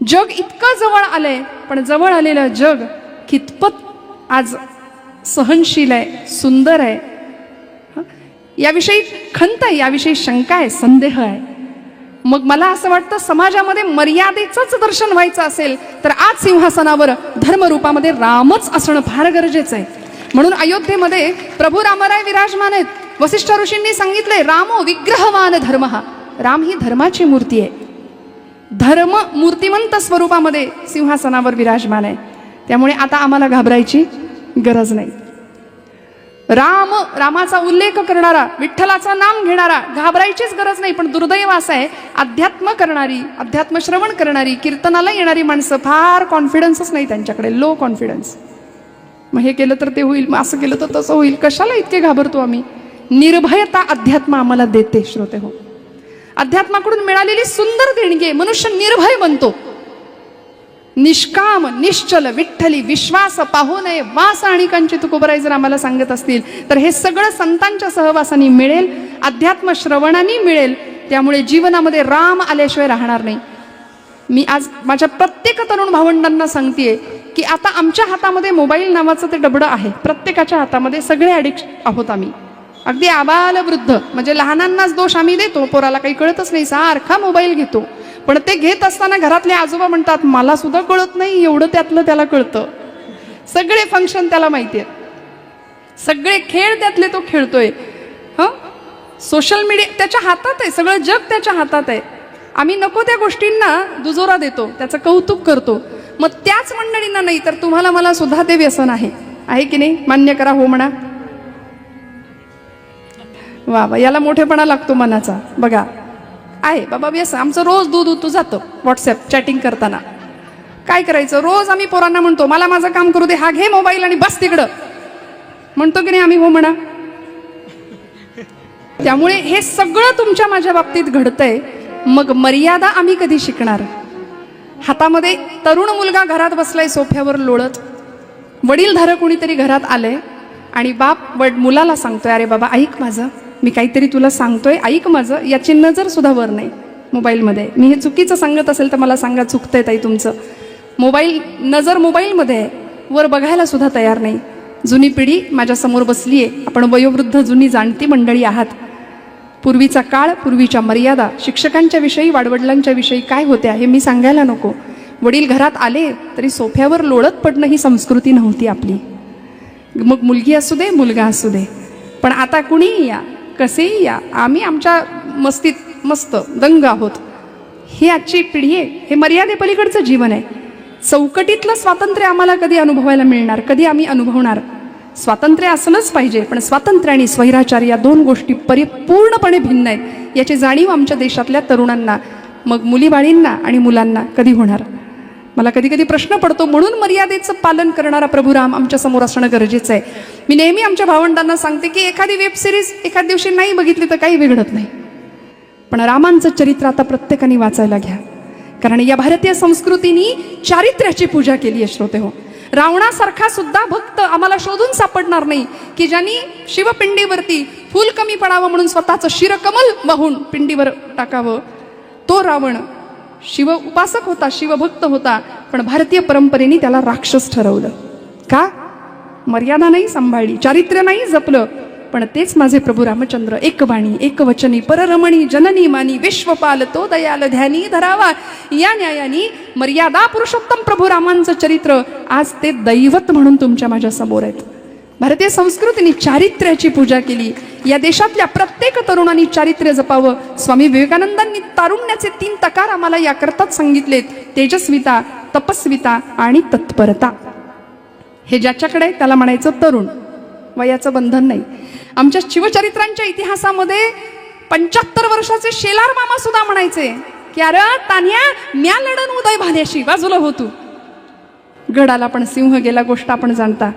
जग इतकं जवळ आलंय, पण जवळ आलेलं जग कितपत आज सहनशील आहे, सुंदर आहे, याविषयी खंत आहे, याविषयी शंका आहे, संदेह आहे. मग मला असं वाटतं समाजामध्ये मर्यादेचंच दर्शन व्हायचं असेल तर आज सिंहासनावर धर्मरूपामध्ये रामच असणं फार गरजेचं आहे. म्हणून अयोध्येमध्ये प्रभू रामराय विराजमान आहेत. वसिष्ठ ऋषींनी सांगितलंय रामो विग्रहवान धर्म. राम ही धर्माची मूर्ती आहे. धर्म मूर्तिमंत स्वरूपामध्ये सिंहासनावर विराजमान आहे. त्यामुळे आता आम्हाला घाबरायची गरज नाही. रामाचा उल्लेख करणारा, विठ्ठलाचं नाम घेणारा, घाबरायचीच गरज नाही. पण दुर्दैव असं आहे, अध्यात्म करणारी, अध्यात्म श्रवण करणारी, कीर्तनाला येणारी माणसं फार कॉन्फिडन्सच नाही त्यांच्याकडे, लो कॉन्फिडन्स. मग हे केलं तर ते होईल, मग असं केलं तर तसं होईल. कशाला इतके घाबरतो आम्ही? निर्भयता अध्यात्म आम्हाला देते. श्रोते हो, अध्यात्माकडून मिळालेली सुंदर देणगी, मनुष्य निर्भय बनतो. निष्काम निश्चल विठ्ठली विश्वास पाहू नये वास आणिकांची तुकोबराय जर आम्हाला सांगत असतील तर हे सगळं संतांच्या सहवासाने मिळेल, अध्यात्म श्रवणाने मिळेल. त्यामुळे जीवनामध्ये राम आल्याशिवाय राहणार नाही. मी आज माझ्या प्रत्येक तरुण भावंडांना सांगतेय की आता आमच्या हातामध्ये मोबाईल नावाचं ते डबडं आहे. प्रत्येकाच्या हातामध्ये, सगळे ॲडिक्ट आहोत आम्ही. अगदी आबाल वृद्ध, म्हणजे लहानांनाच दोष आम्ही देतो. पोराला काही कळतच नाही, सारखा मोबाईल घेतो. पण ते घेत असताना घरातले आजोबा म्हणतात मला सुद्धा कळत नाही, एवढं त्यातलं त्याला कळतं. सगळे फंक्शन त्याला माहिती आहेत, सगळे खेळ त्यातले तो खेळतोय. सोशल मीडिया त्याच्या हातात आहे, सगळं जग त्याच्या हातात आहे. आम्ही नको त्या गोष्टींना दुजोरा देतो, त्याचं कौतुक करतो. मग त्याच मंडळींना नाही तर तुम्हाला मला सुद्धा ते व्यसन आहे की नाही? मान्य करा, हो म्हणा. वा वा, याला मोठेपणा लागतो मनाचा. बघा, आहे बाबा व्यसन. आमचं रोज दूध उतू जातं व्हॉट्सअप चॅटिंग करताना. काय करायचं? रोज आम्ही पोरांना म्हणतो मला माझं काम करू दे, हा घे मोबाईल आणि बस तिकडं. म्हणतो की नाही आम्ही? हो म्हणा. त्यामुळे हे सगळं तुमच्या माझ्या बाबतीत घडतंय. मग मर्यादा आम्ही कधी शिकणार? हातामध्ये तरुण मुलगा घरात बसलाय सोफ्यावर लोळत, वडीलधारक कोणीतरी घरात आलंय आणि बाप मुलाला सांगतोय अरे बाबा ऐक माझं, मी काहीतरी तुला सांगतोय, ऐक माझं. याची नजर सुद्धा वर नाही मोबाईलमध्ये. मी हे चुकीचं सांगत असेल तर मला सांगा, चुकतंय ताई तुमचं. नजर मोबाईलमध्ये आहे, वर बघायला सुद्धा तयार नाही. जुनी पिढी माझ्यासमोर बसली आहे. आपण वयोवृद्ध जुनी जाणती मंडळी आहात. पूर्वीचा काळ, पूर्वीच्या मर्यादा, शिक्षकांच्या विषयी, वाडवडिलांच्या विषयी काय होत्या हे मी सांगायला नको. वडील घरात आले तरी सोफ्यावर लोळत पडणं ही संस्कृती नव्हती आपली. मग मुलगी असू दे, मुलगा असू दे. पण आता कुणीही या, कसेही या, आम्ही आमच्या मस्तीत मस्त दंग आहोत. ही आजची पिढी आहे. हे मर्यादेपलीकडचं जीवन आहे. चौकटीतलं स्वातंत्र्य आम्हाला कधी अनुभवायला मिळणार? कधी आम्ही अनुभवणार? स्वातंत्र्य असलंच पाहिजे, पण स्वातंत्र्य आणि स्वैराचार या दोन गोष्टी परिपूर्णपणे भिन्न आहेत. याची जाणीव आमच्या देशातल्या तरुणांना, मग मुलीबाळींना आणि मुलांना कधी होणार? मला कधी कधी प्रश्न पडतो. म्हणून मर्यादेचं पालन करणारा प्रभू राम आमच्या समोर असणं गरजेचं आहे. मी नेहमी आमच्या भावंडांना सांगते की एखादी वेब सिरीज एखाद दिवशी नाही बघितली तर काही बिघडत नाही, पण रामांचं चरित्र आता प्रत्येकाने वाचायला घ्या. कारण या भारतीय संस्कृतीने चारित्र्याची पूजा केली आहे. श्रोते हो, रावणासारखा सुद्धा भक्त आम्हाला शोधून सापडणार नाही की ज्यांनी शिवपिंडीवरती फूल कमी पडावं म्हणून स्वतःचं शिरकमल वाहून पिंडीवर टाकावं. तो रावण शिव उपासक होता, शिवभक्त होता, पण भारतीय परंपरेने त्याला राक्षस ठरवलं. का? मर्यादा नाही सांभाळली, चारित्र्य नाही जपलं. पण तेच माझे प्रभू रामचंद्र एकवाणी एकवचनी पररमणी जननी मानी विश्वपाल तो दयाल ध्यानी धरावा, या न्यायानी मर्यादा पुरुषोत्तम प्रभू रामांचं चरित्र आज ते दैवत म्हणून तुमच्या माझ्या समोर आहेत. भारतीय संस्कृतीने चारित्र्याची पूजा केली. या देशातल्या प्रत्येक तरुणांनी चारित्र्य जपावं. स्वामी विवेकानंदांनी तारुण्याचे 3 तकार आम्हाला याकरताच सांगितलेत: तेजस्विता, तपस्विता आणि तत्परता. हे ज्याच्याकडे त्याला म्हणायचं तरुण, वयाचं बंधन नाही. आमच्या शिवचरित्रांच्या इतिहासामध्ये 75 वर्षाचे शेलार मामा सुद्धा म्हणायचे की अरे तान्या, म्या लढन उदय भाल्याशी, बाजूला हो तू. गडाला पण सिंह गेला गोष्ट आपण जाणता.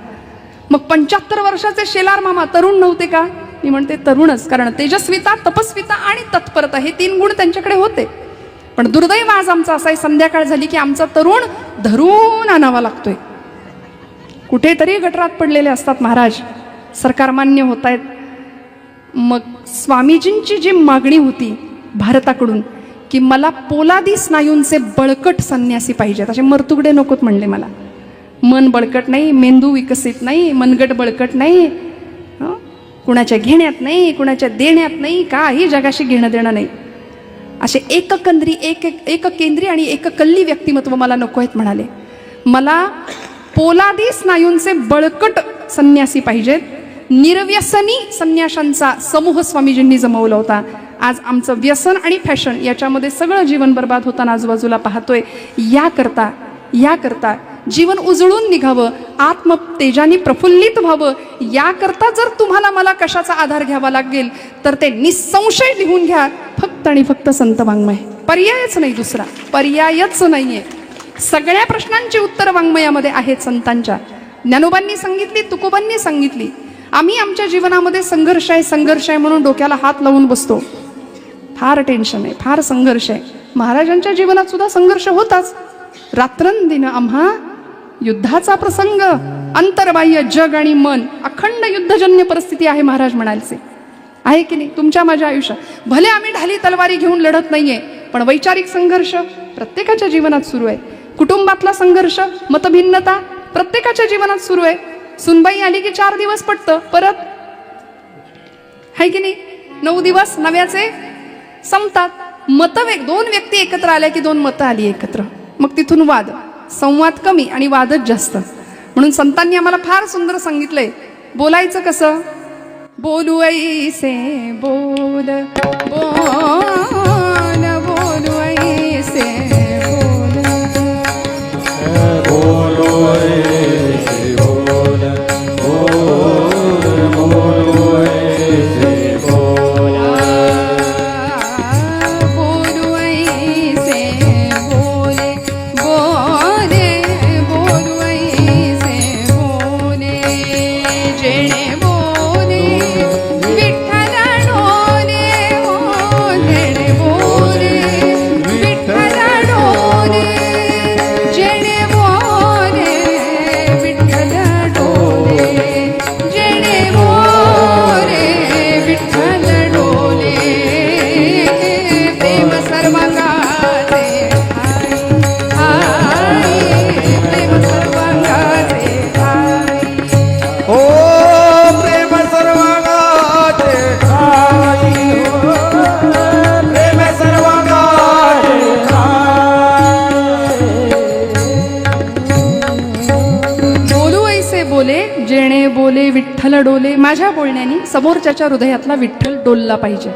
मग 75 वर्षाचे शेलार मामा तरुण नव्हते का? मी म्हणते तरुणच, कारण तेजस्विता, तपस्विता आणि तत्परता हे 3 गुण त्यांच्याकडे होते. पण दुर्दैव आज आमचा असा संध्याकाळ झाली की आमचा तरुण धरून आणावा लागतोय. कुठेतरी गटरात पडलेले असतात महाराज, सरकार मान्य होत आहेत. मग स्वामीजींची जी मागणी होती भारताकडून की मला पोलादी स्नायूंचे बळकट संन्यासी पाहिजेत, असे मरतुगडे नकोत म्हणले. मला मन बळकट नाही, मेंदू विकसित नाही, मनगट बळकट नाही, कुणाच्या घेण्यात नाही, कुणाच्या देण्यात नाही, काही जगाशी घेणं देणं नाही. असे एककेंद्री आणि एककल्ली व्यक्तिमत्व मला नको आहेत म्हणाले. मला पोलादी स्नायूंचे बळकट संन्यासी पाहिजेत. निर्व्यसनी संन्याशांचा समूह स्वामीजींनी जमवला होता. आज आमचं व्यसन आणि फॅशन याच्यामध्ये सगळं जीवन बर्बाद होताना आजूबाजूला पाहतोय. याकरता जीवन उजळून निघावं, आत्मतेजाने प्रफुल्लित व्हावं, याकरता जर तुम्हाला मला कशाचा आधार घ्यावा लागेल तर ते निसंशय लिहून घ्या, फक्त आणि फक्त संत वाङ्मय. पर्यायच नाही, दुसरा पर्यायच नाहीये. सगळ्या प्रश्नांची उत्तर वाङ्मयामध्ये आहेत संतांच्या. ज्ञानोबांनी सांगितली, तुकोबांनी सांगितली. आम्ही आमच्या जीवनामध्ये संघर्ष आहे म्हणून डोक्याला हात लावून बसतो. फार टेन्शन आहे, फार संघर्ष आहे. महाराजांच्या जीवनात सुद्धा संघर्ष होताच. रात्रंदिन आम्हा युद्धाचा प्रसंग, अंतर्बाह्य जग आणि मन, अखंड युद्धजन्य परिस्थिती आहे महाराज म्हणायचे. आहे की नाही तुमच्या माझ्या आयुष्यात? भले आम्ही ढाली तलवारी घेऊन लढत नाहीये, पण वैचारिक संघर्ष प्रत्येकाच्या जीवनात सुरू आहे. कुटुंबातला संघर्ष, मतभिन्नता प्रत्येकाच्या जीवनात सुरू आहे. सुनबाई आली की 4 दिवस पटतं, परत आहे की नाही 9 दिवस नव्याचे संपतात. मतवेग, 2 व्यक्ती एकत्र आल्या की 2 मतं आली एकत्र, मग तिथून वाद, संवाद कमी आणि वादच जास्त. म्हणून संतांनी आम्हाला फार सुंदर सांगितलंय बोलायचं कसं. बोलू ऐसे बोल, बोल बोलू ऐसे बोल, बोलू ऐसे बोल, बोल बोलू ऐसे बोल, बोलू ऐसे बोले, बोले बोलू ऐसे बोले, जेणे बोले विठ्ठल डोले, हो जेणे बोले विठ्ठल डोले, जेणे बोले विठ्ठल डोले, जेणे बोले विठ्ठल डोले, प्रेम सर्वांगाचे आई, प्रेम सर्वांगाचे आई. ओ प्रेम सर्वांगाचे आई, प्रेम सर्वांगाचे बोलू ऐसे बोले, जेणे बोले विठ्ठल डोले. माझ्या बोलण्याने समोरच्याच्या हृदयातला विठ्ठल डोलला पाहिजे.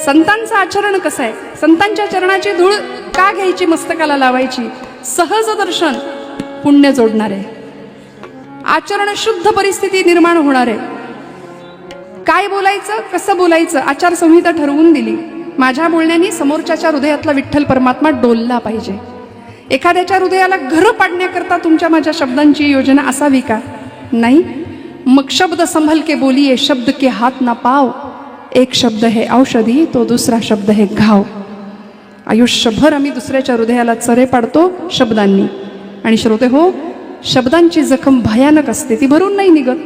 संतांचं आचरण कसं आहे? संतांच्या चरणाची धूळ का घ्यायची, मस्तकाला लावायची? सहज दर्शन पुण्य जोडणार आहे. आचरण शुद्ध परिस्थिती निर्माण होणार आहे. काय बोलायचं, कसं बोलायचं, आचारसंहिता ठरवून दिली. माझ्या बोलण्याने समोरच्याच्या हृदयातला विठ्ठल परमात्मा डोलला पाहिजे. एखाद्याच्या हृदयाला घर पाडण्याकरता तुमच्या माझ्या शब्दांची योजना असावी का? नाही. मग शब्द संभल के बोलिये, शब्द के हाथ ना पाव. एक शब्द है औषधी, तो दुसरा शब्द है घाव. आयुष्यभर आम्ही दुसऱ्याच्या हृदयाला चरे पाडतो शब्दांनी. आणि श्रोते हो, शब्दांची जखम भयानक असते, ती भरून नाही निघत.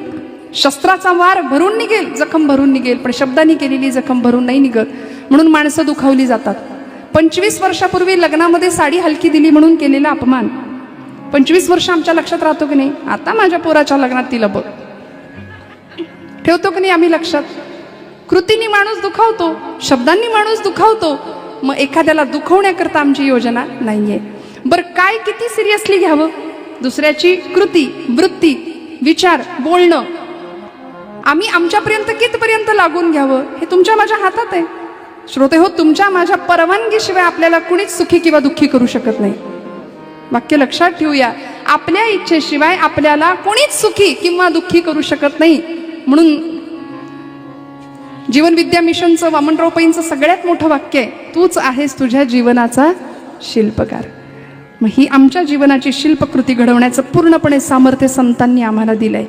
शस्त्राचा वार भरून निघेल, जखम भरून निघेल, पण शब्दांनी केलेली जखम भरून नाही निघत. म्हणून माणसं दुखावली जातात. 25 वर्षापूर्वी लग्नामध्ये साडी हलकी दिली म्हणून केलेला अपमान 25 वर्ष आमच्या लक्षात राहतो की नाही? आता माझ्या पोराच्या लग्नात तिला बघ, ठेवतो की नाही आम्ही लक्षात? कृतीने माणूस दुखावतो, शब्दांनी माणूस दुखावतो. मग एखाद्याला दुखवण्याकरता आमची योजना नाहीये. बरं, काय किती सिरियसली घ्यावं? दुसऱ्याची कृती, वृत्ती, विचार, बोलणं आम्ही आमच्यापर्यंत कितपर्यंत लागून घ्यावं हे तुमच्या माझ्या हातात आहे. श्रोते हो, तुमच्या माझ्या परवानगीशिवाय आपल्याला कुणीच सुखी किंवा दुःखी करू शकत नाही. वाक्य लक्षात ठेवूया. आपल्या इच्छेशिवाय आपल्याला कोणीच सुखी किंवा दुःखी करू शकत नाही. म्हणून जीवन विद्या मिशनचं वामनराव पैंचं सगळ्यात मोठं वाक्य आहे, तूच आहेस तुझ्या जीवनाचा शिल्पकार. मग ही आमच्या जीवनाची शिल्पकृती घडवण्याचं पूर्णपणे सामर्थ्य संतांनी आम्हाला दिलंय.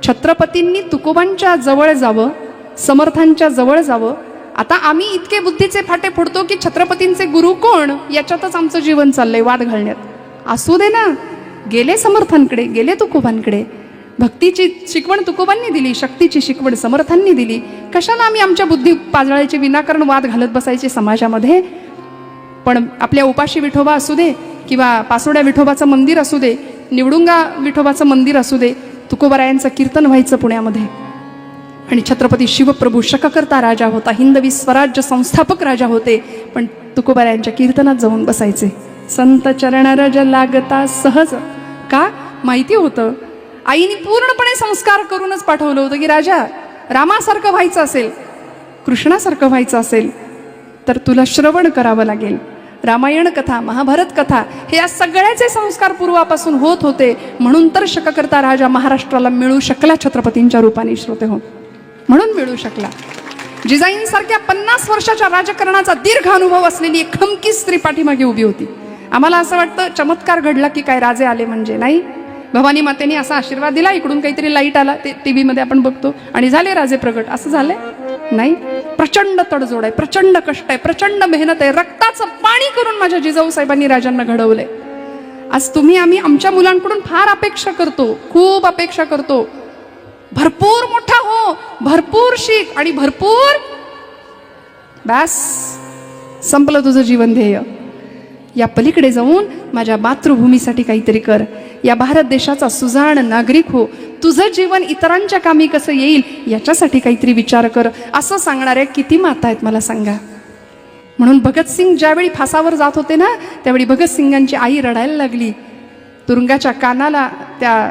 छत्रपतींनी तुकोबांच्या जवळ जावं, समर्थांच्या जवळ जावं. आता आम्ही इतके बुद्धीचे फाटे फोडतो की छत्रपतींचे गुरु कोण याच्यातच आमचं जीवन चाललंय वाद घालण्यात. असू दे ना, गेले समर्थांकडे, गेले तुकोबांकडे. भक्तीची शिकवण तुकोबांनी दिली, शक्तीची शिकवण समर्थांनी दिली. कशाला आम्ही आमच्या बुद्धी पाजळायचे, विनाकारण वाद घालत बसायचे समाजामध्ये? पण आपल्या उपाशी विठोबा असू दे किंवा पासोड्या विठोबाचं मंदिर असू दे, निवडुंगा विठोबाचं मंदिर असू दे, तुकोबारायांचं कीर्तन व्हायचं पुण्यामध्ये. आणि छत्रपती शिवप्रभू शककर्ता राजा होता, हिंदवी स्वराज्य संस्थापक राजा होते, पण तुकोबारायांच्या कीर्तनात जाऊन बसायचे. संत चरण रज लागता सहज. का? माहिती होतं, आईने पूर्णपणे संस्कार करूनच पाठवलं होतं की राजा, रामासारखं व्हायचं असेल, कृष्णासारखं व्हायचं असेल तर तुला श्रवण करावं लागेल. रामायण कथा, महाभारत कथा, हे या सगळ्याचे संस्कार पूर्वापासून होत होते. म्हणून तर शककर्ता राजा महाराष्ट्राला मिळू शकला छत्रपतींच्या रूपाने. श्रोते हो, म्हणून मिळू शकला. जिजाईंसारख्या 50 वर्षाच्या राजकारणाचा दीर्घ अनुभव असलेली एक खमकी स्त्री पाठीमागे उभी होती. आम्हाला असं वाटतं चमत्कार घडला की काय राजे आले म्हणजे, नाही. भवानी मातेने असा आशीर्वाद दिला, इकडून काहीतरी लाईट आला, ते टीव्ही मध्ये आपण बघतो आणि झाले राजे प्रगट, असं झालंय? नाही. प्रचंड तडजोड आहे, प्रचंड कष्ट आहे, प्रचंड मेहनत आहे. रक्ताचं पाणी करून माझ्या जिजाऊ साहेबांनी राजांना घडवलंय. आज तुम्ही आम्ही आमच्या मुलांकडून फार अपेक्षा करतो, खूप अपेक्षा करतो. भरपूर मोठा हो, भरपूर शिक आणि भरपूर बस, संपलं तुझं जीवन ध्येय. या पलीकडे जाऊन माझ्या मातृभूमीसाठी काहीतरी कर. या भारत देशाचा सुजाण नागरिक हो. तुझं जीवन इतरांच्या कामी कसं येईल याच्यासाठी काहीतरी विचार कर. असं सांगणाऱ्या किती माता आहेत मला सांगा. म्हणून भगतसिंग ज्यावेळी फासावर जात होते ना, त्यावेळी भगतसिंगांची आई रडायला लागली. तुरुंगाच्या कानाला त्या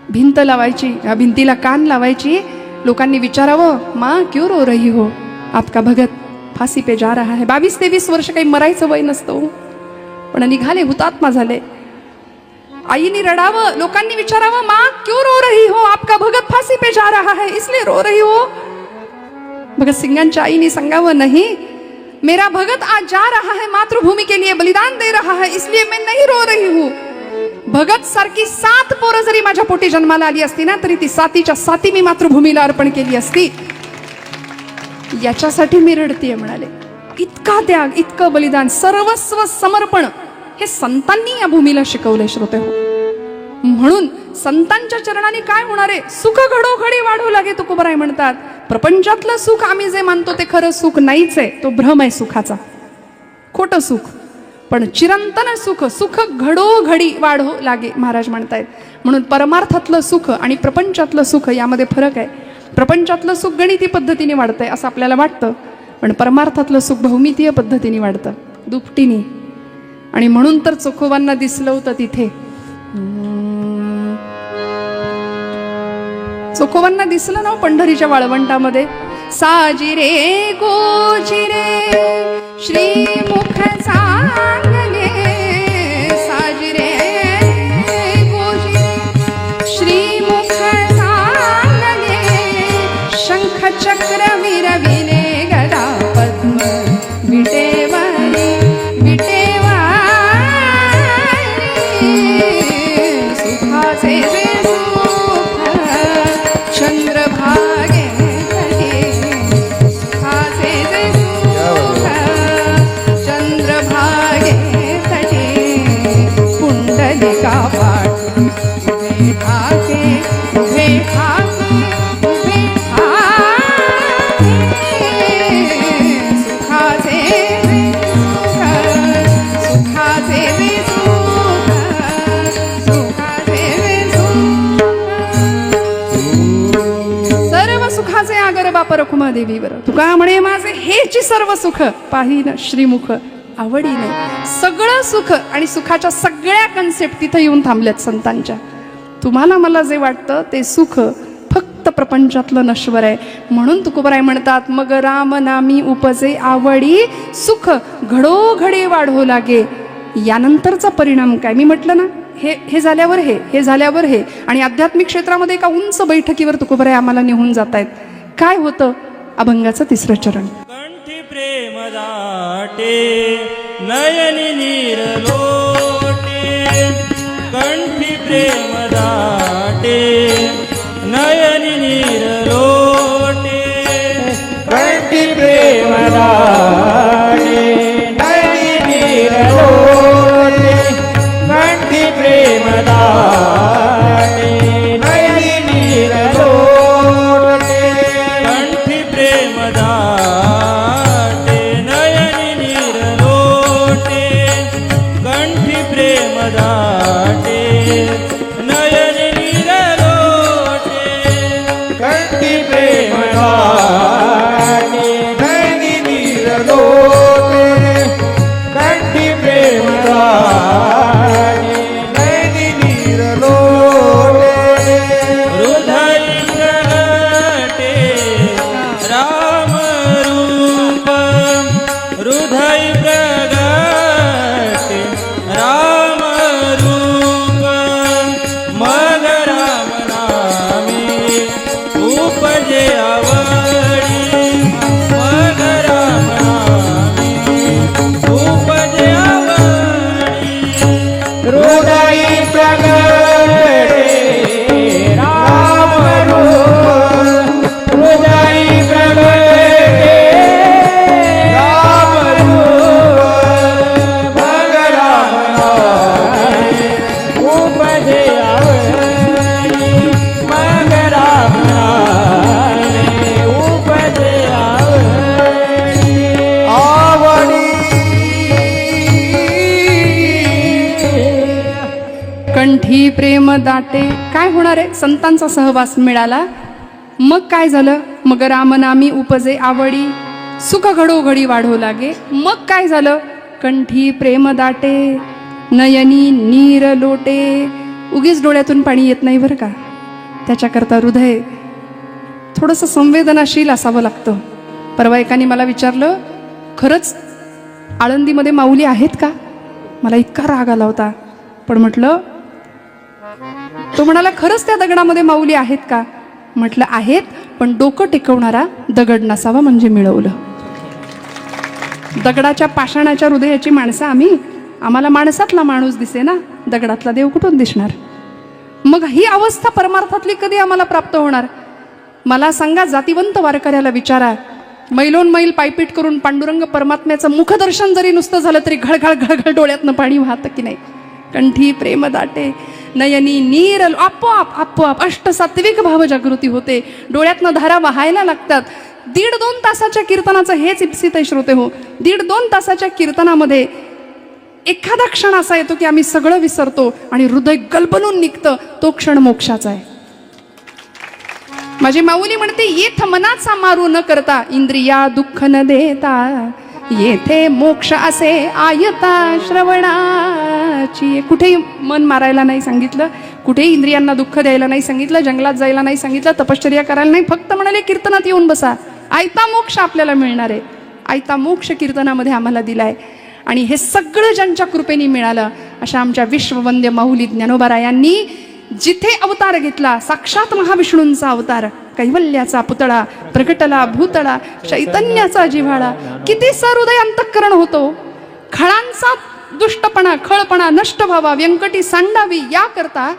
भिंत लावायची, या भिंतीला कान लावायची. लोकांनी विचारावं, माँ क्यों रो रही हो, आपका भगत फाशी पे जा रहा है. 22-23 वर्ष काही मरायचं वय नसतं, पण निघाले, हुतात्मा झाले. आईने रडावं, लोकांनी विचारावं, माँ क्यों रो रही हो, आपका भगत फांसी पे जा रहा है इसलिए रो रही हो. भगत सिंगांच्या आईने सांगावं, नहीं मेरा भगत आज जा रहा है, मातृभूमी के लिए बलिदान दे रहा है, इसलिए मैं नहीं रो रही हूँ. भगत सारखी 7 पोरं जरी माझ्या पोटी जन्माला आली असती ना, तरी ती 7च्या 7 मी मातृभूमीला अर्पण केली असती. याच्यासाठी मी रडतीये म्हणाले. इतका त्याग, इतकं बलिदान, सर्वस्व समर्पण हे संतांनी या भूमीला शिकवले. श्रोते हो, म्हणून संतांच्या चरणाने काय होणार आहे? सुख घडोघडी वाढू लागे, तुकोबाराय म्हणतात. प्रपंचातलं सुख आम्ही जे मानतो ते खरं सुख नाहीच आहे, तो भ्रम आहे सुखाचा, खोटं सुख. पण चिरंतन सुख, सुख घडोघडी वाढू लागे महाराज म्हणतायत. म्हणून परमार्थातलं सुख आणि प्रपंचातलं सुख यामध्ये फरक आहे. प्रपंचातलं सुख गणिती पद्धतीने वाढतंय असं आपल्याला वाटतं, पण परमार्थातलं सुख बहुमितीय पद्धतीने वाढतं, दुपटीने. आणि म्हणून तर चोखोबांना दिसलं होतं तिथे, चोखोबांना दिसलं ना पंढरीच्या वाळवंटामध्ये. साजिरे गोजिरे श्रीमुख चांगले, साजिरे गोजिरे श्रीमुख चांगले, शंख चक्र विरविले गदा पद्म विटेवारी विटेवारी, सुखाचे जे सुख चंद्रभागे धरे, सुखाचे जे सुख चंद्रभागे रखुमा देवीवर. तुका म्हणे माझे हेची सर्व सुख पाहिन श्रीमुख आवडीने. सगळं सुख आणि सुखाच्या सगळ्या कन्सेप्ट तिथं येऊन थांबल्यात संतांच्या. तुम्हाला मला जे वाटतं ते सुख फक्त प्रपंचातलं नश्वर आहे. म्हणून तुकोबराय म्हणतात मग राम नामी उपजे आवडी सुख घडोघडे वाढो लागे. यानंतरचा परिणाम काय मी म्हटलं ना, हे झाल्यावर हे झाल्यावर हे. आणि आध्यात्मिक क्षेत्रामध्ये एका उंच बैठकीवर तुकोबराय आम्हाला निघून जात आहेत. काय होतं? अभंगाचं 3रं चरण. कंठी प्रेम दाटे नयनी नीर लोटे. कंठी प्रेम दाटे नयनी नीर लोटे. कंठी प्रेम दाटे नयनी नीर लोटे. कंठी प्रेम दाटे नयनी नीर लोटे. कंठी प्रेम दाटे नयनी नीर लोटे. कंठी प्रेम दाटे नयनी नीर लोटे. कंठी प्रेम दाटे नयनी नीर लोटे. कंठी प्रेम दाटे नयनी नीर लोटे. हृदय प्रगटे राम रूप. हृदय प्रगटे राम रूप. मग राम नामे उपजे आवडी. मग राम नामे उपजे आवडी. हृदय प्रगटे राम रूप. हृदय प्रगटे राम रूप. मग राम नामे उपजे आवडी. मग राम नामे उपजे आवडी. कंठी प्रेम दाटे. काय होणार आहे? संतांचा सहवास मिळाला. मग काय झालं? मग रामनामी उपजे आवडी सुख घडोघडी वाढो लागे. मग काय झालं? कंठी प्रेम दाटे नयनी नीर लोटे. उगीच डोळ्यातून पाणी येत नाही बरं का. त्याच्याकरता हृदय थोडंसं संवेदनाशील असावं लागतं. परवा एकाने मला विचारलं, खरंच आळंदीमध्ये माऊली आहेत का? मला इतका राग आला होता. पण म्हटलं, तो म्हणाला खरंच त्या दगडामध्ये माऊली आहेत का? म्हटलं आहेत, पण डोकं टेकवणारा दगड नसावा म्हणजे मिळवलं. दगडाच्या पाषाणाच्या हृदयाची माणसं आम्हाला माणसातला माणूस दिसे ना, दगडातला देव कुठून दिसणार? मग ही अवस्था परमार्थातली कधी आम्हाला प्राप्त होणार? मला सांगा, जातिवंत वारकऱ्याला विचारा, मैलोन मैल पायपीट करून पांडुरंग परमात्म्याचं मुखदर्शन जरी नुसतं झालं तरी घळघळ घळघळ डोळ्यातनं पाणी वाहतं की नाही? कंठी प्रेम दाटे नयनी नीर. आपोआप आपोआप अष्टसात्विक भाव जागृती होते. डोळ्यातनं धारा वाहायला लागतात. 1.5-2 तासाच्या कीर्तनाचं हेच इप्सित आहे श्रोते हो. 1.5-2 तासाच्या कीर्तनामध्ये एखादा क्षण असा येतो की आम्ही सगळं विसरतो आणि हृदय गलबलून निघतं. तो क्षण मोक्षाचा आहे. माझी माऊली म्हणते, येथ मनाचा मारू न करता इंद्रिया दुःख न देता. येथे मोक्ष असे आयता श्रवणाची. कुठेही मन मारायला नाही सांगितलं, कुठेही इंद्रियांना दुःख द्यायला नाही सांगितलं, जंगलात जायला नाही सांगितलं, तपश्चर्या करायला नाही. फक्त म्हणाले कीर्तनात येऊन बसा, आयता मोक्ष आपल्याला मिळणार आहे. आयता मोक्ष कीर्तनामध्ये आम्हाला दिलाय. आणि हे सगळं ज्यांच्या कृपेने मिळालं अशा आमच्या विश्ववंद्य माऊली ज्ञानोबारायांनी जिथे अवतार घेतला, साक्षात महाविष्णूंचा अवतार, कैवल्याचा पुतळा प्रकटला भूतळा, चैतन्याचा जिव्हाळा. किती सहृदय अंतःकरण होतो. खळांचा दुष्टपणा खळपणा नष्ट व्हावा, व्यंकटी सांडावी याकरता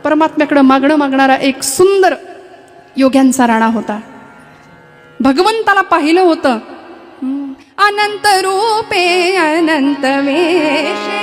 परमात्म्याकडे मागणारा एक सुंदर योग्यांचा राणा होता. भगवंताला पाहिलं होतं. अनंत रूपे अनंत वेशे